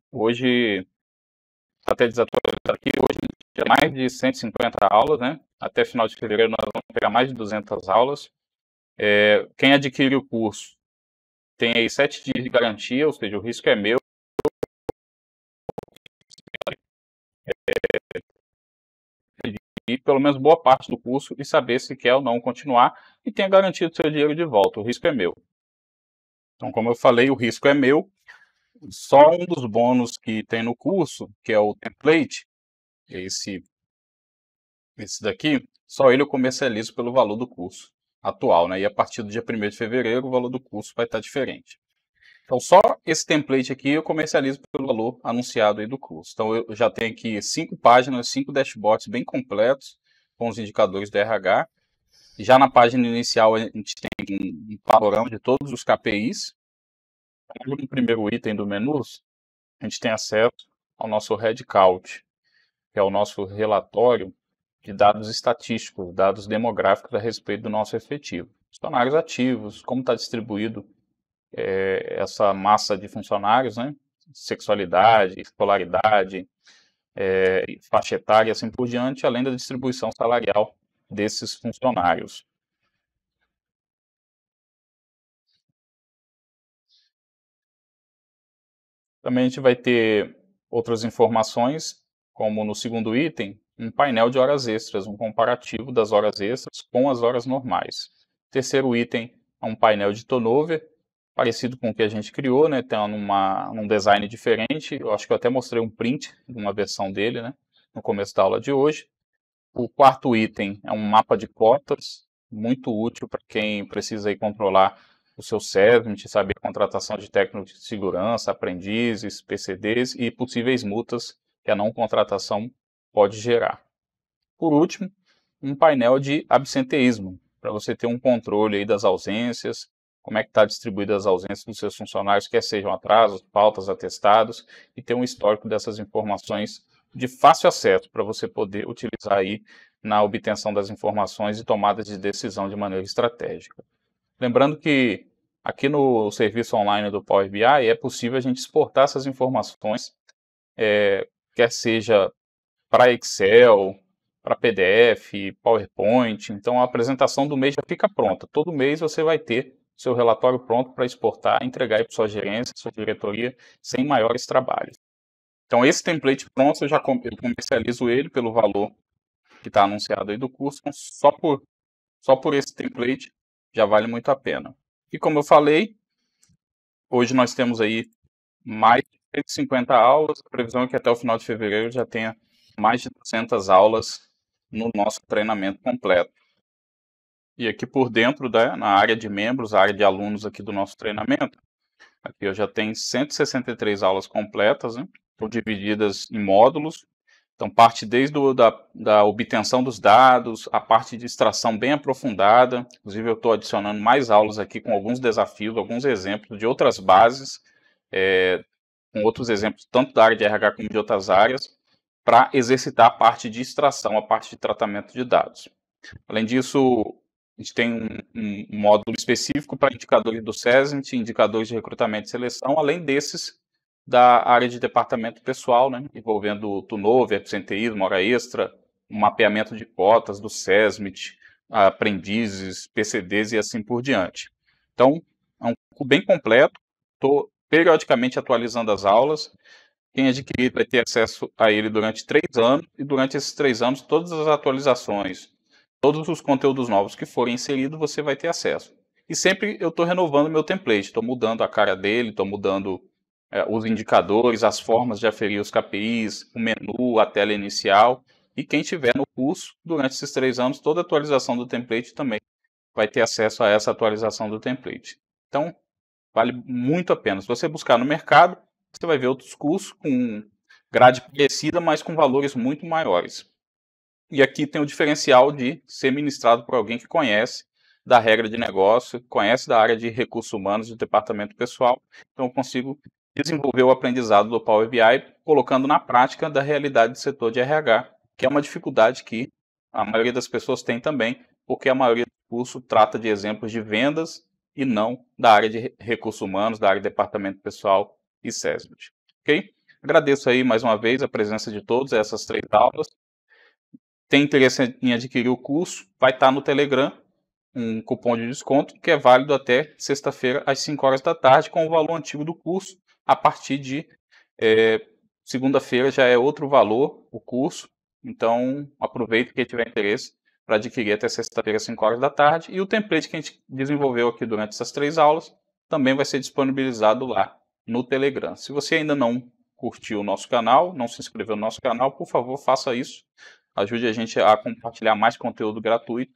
Hoje, até desatualizado aqui, hoje tem mais de 150 aulas, né? Até final de fevereiro nós vamos pegar mais de 200 aulas. Quem adquire o curso tem aí 7 dias de garantia, ou seja, o risco é meu. E pelo menos boa parte do curso e saber se quer ou não continuar e tem a garantia do seu dinheiro de volta. O risco é meu. Então, como eu falei, o risco é meu. Só um dos bônus que tem no curso, que é o template, esse daqui, só ele eu comercializo pelo valor do curso atual, né? E a partir do dia 1º de fevereiro, o valor do curso vai estar diferente. Então, só esse template aqui eu comercializo pelo valor anunciado aí do curso. Então, eu já tenho aqui 5 páginas, 5 dashboards bem completos, com os indicadores do RH. Já na página inicial, a gente tem um panorama de todos os KPIs. No primeiro item do menu, a gente tem acesso ao nosso headcount, que é o nosso relatório de dados estatísticos, dados demográficos a respeito do nosso efetivo. Funcionários ativos, como está distribuído essa massa de funcionários, né? Sexualidade, escolaridade, faixa etária e assim por diante, além da distribuição salarial desses funcionários. Também a gente vai ter outras informações, como no segundo item, um painel de horas extras, um comparativo das horas extras com as horas normais. Terceiro item é um painel de turnover, parecido com o que a gente criou, né? Tem um design diferente. Eu acho que eu até mostrei um print de uma versão dele, né? No começo da aula de hoje. O quarto item é um mapa de cotas, muito útil para quem precisa aí controlar o seu SESMIT, saber a contratação de técnicos de segurança, aprendizes, PCDs e possíveis multas que a não contratação pode gerar. Por último, um painel de absenteísmo, para você ter um controle aí das ausências, como é que está distribuída as ausências dos seus funcionários, quer sejam atrasos, faltas, atestados, e ter um histórico dessas informações de fácil acesso para você poder utilizar aí na obtenção das informações e tomada de decisão de maneira estratégica. Lembrando que aqui no serviço online do Power BI é possível a gente exportar essas informações, quer seja para Excel, para PDF, PowerPoint. Então a apresentação do mês já fica pronta. Todo mês você vai ter seu relatório pronto para exportar, entregar para sua gerência, sua diretoria, sem maiores trabalhos. Então esse template pronto eu comercializo ele pelo valor que está anunciado aí do curso. Então, só por esse template já vale muito a pena. E como eu falei, hoje nós temos aí mais de 150 aulas. A previsão é que até o final de fevereiro já tenha mais de 200 aulas no nosso treinamento completo. E aqui por dentro, na área de membros, a área de alunos aqui do nosso treinamento, aqui eu já tenho 163 aulas completas, né? Estão divididas em módulos. Então, parte desde da obtenção dos dados, a parte de extração bem aprofundada. Inclusive, eu estou adicionando mais aulas aqui com alguns desafios, alguns exemplos de outras bases, com outros exemplos, tanto da área de RH como de outras áreas, para exercitar a parte de extração, a parte de tratamento de dados. Além disso, a gente tem um módulo específico para indicadores do SESMIT, indicadores de recrutamento e seleção, além desses da área de departamento pessoal, né, envolvendo turnover, absenteísmo, hora extra, um mapeamento de cotas do SESMIT, aprendizes, PCDs e assim por diante. Então, é um curso bem completo, estou periodicamente atualizando as aulas. Quem adquirir vai ter acesso a ele durante 3 anos, e durante esses 3 anos, todas as atualizações, todos os conteúdos novos que forem inseridos, você vai ter acesso. E sempre eu estou renovando meu template, estou mudando a cara dele, estou mudando os indicadores, as formas de aferir os KPIs, o menu, a tela inicial. E quem tiver no curso, durante esses 3 anos, toda atualização do template também vai ter acesso a essa atualização do template. Então, vale muito a pena. Se você buscar no mercado, você vai ver outros cursos com grade parecida, mas com valores muito maiores. E aqui tem o diferencial de ser ministrado por alguém que conhece da regra de negócio, conhece da área de recursos humanos, do departamento pessoal. Então eu consigo desenvolver o aprendizado do Power BI, colocando na prática da realidade do setor de RH, que é uma dificuldade que a maioria das pessoas tem também, porque a maioria do curso trata de exemplos de vendas e não da área de recursos humanos, da área de departamento pessoal e SESMIT. Ok? Agradeço aí mais uma vez a presença de todos, essas 3 aulas. Tem interesse em adquirir o curso, vai estar no Telegram. um cupom de desconto que é válido até sexta-feira às 5 horas da tarde com o valor antigo do curso. A partir de segunda-feira já é outro valor o curso, então aproveite quem tiver interesse para adquirir até sexta-feira às 5 horas da tarde. E o template que a gente desenvolveu aqui durante essas 3 aulas também vai ser disponibilizado lá no Telegram. Se você ainda não curtiu o nosso canal, não se inscreveu no nosso canal, por favor, faça isso. Ajude a gente a compartilhar mais conteúdo gratuito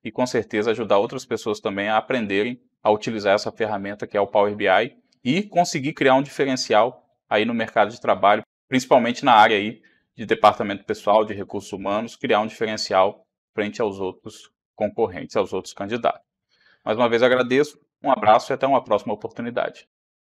e com certeza ajudar outras pessoas também a aprenderem a utilizar essa ferramenta que é o Power BI e conseguir criar um diferencial aí no mercado de trabalho, principalmente na área aí de departamento pessoal, de recursos humanos, criar um diferencial frente aos outros concorrentes, aos outros candidatos. Mais uma vez agradeço, um abraço e até uma próxima oportunidade.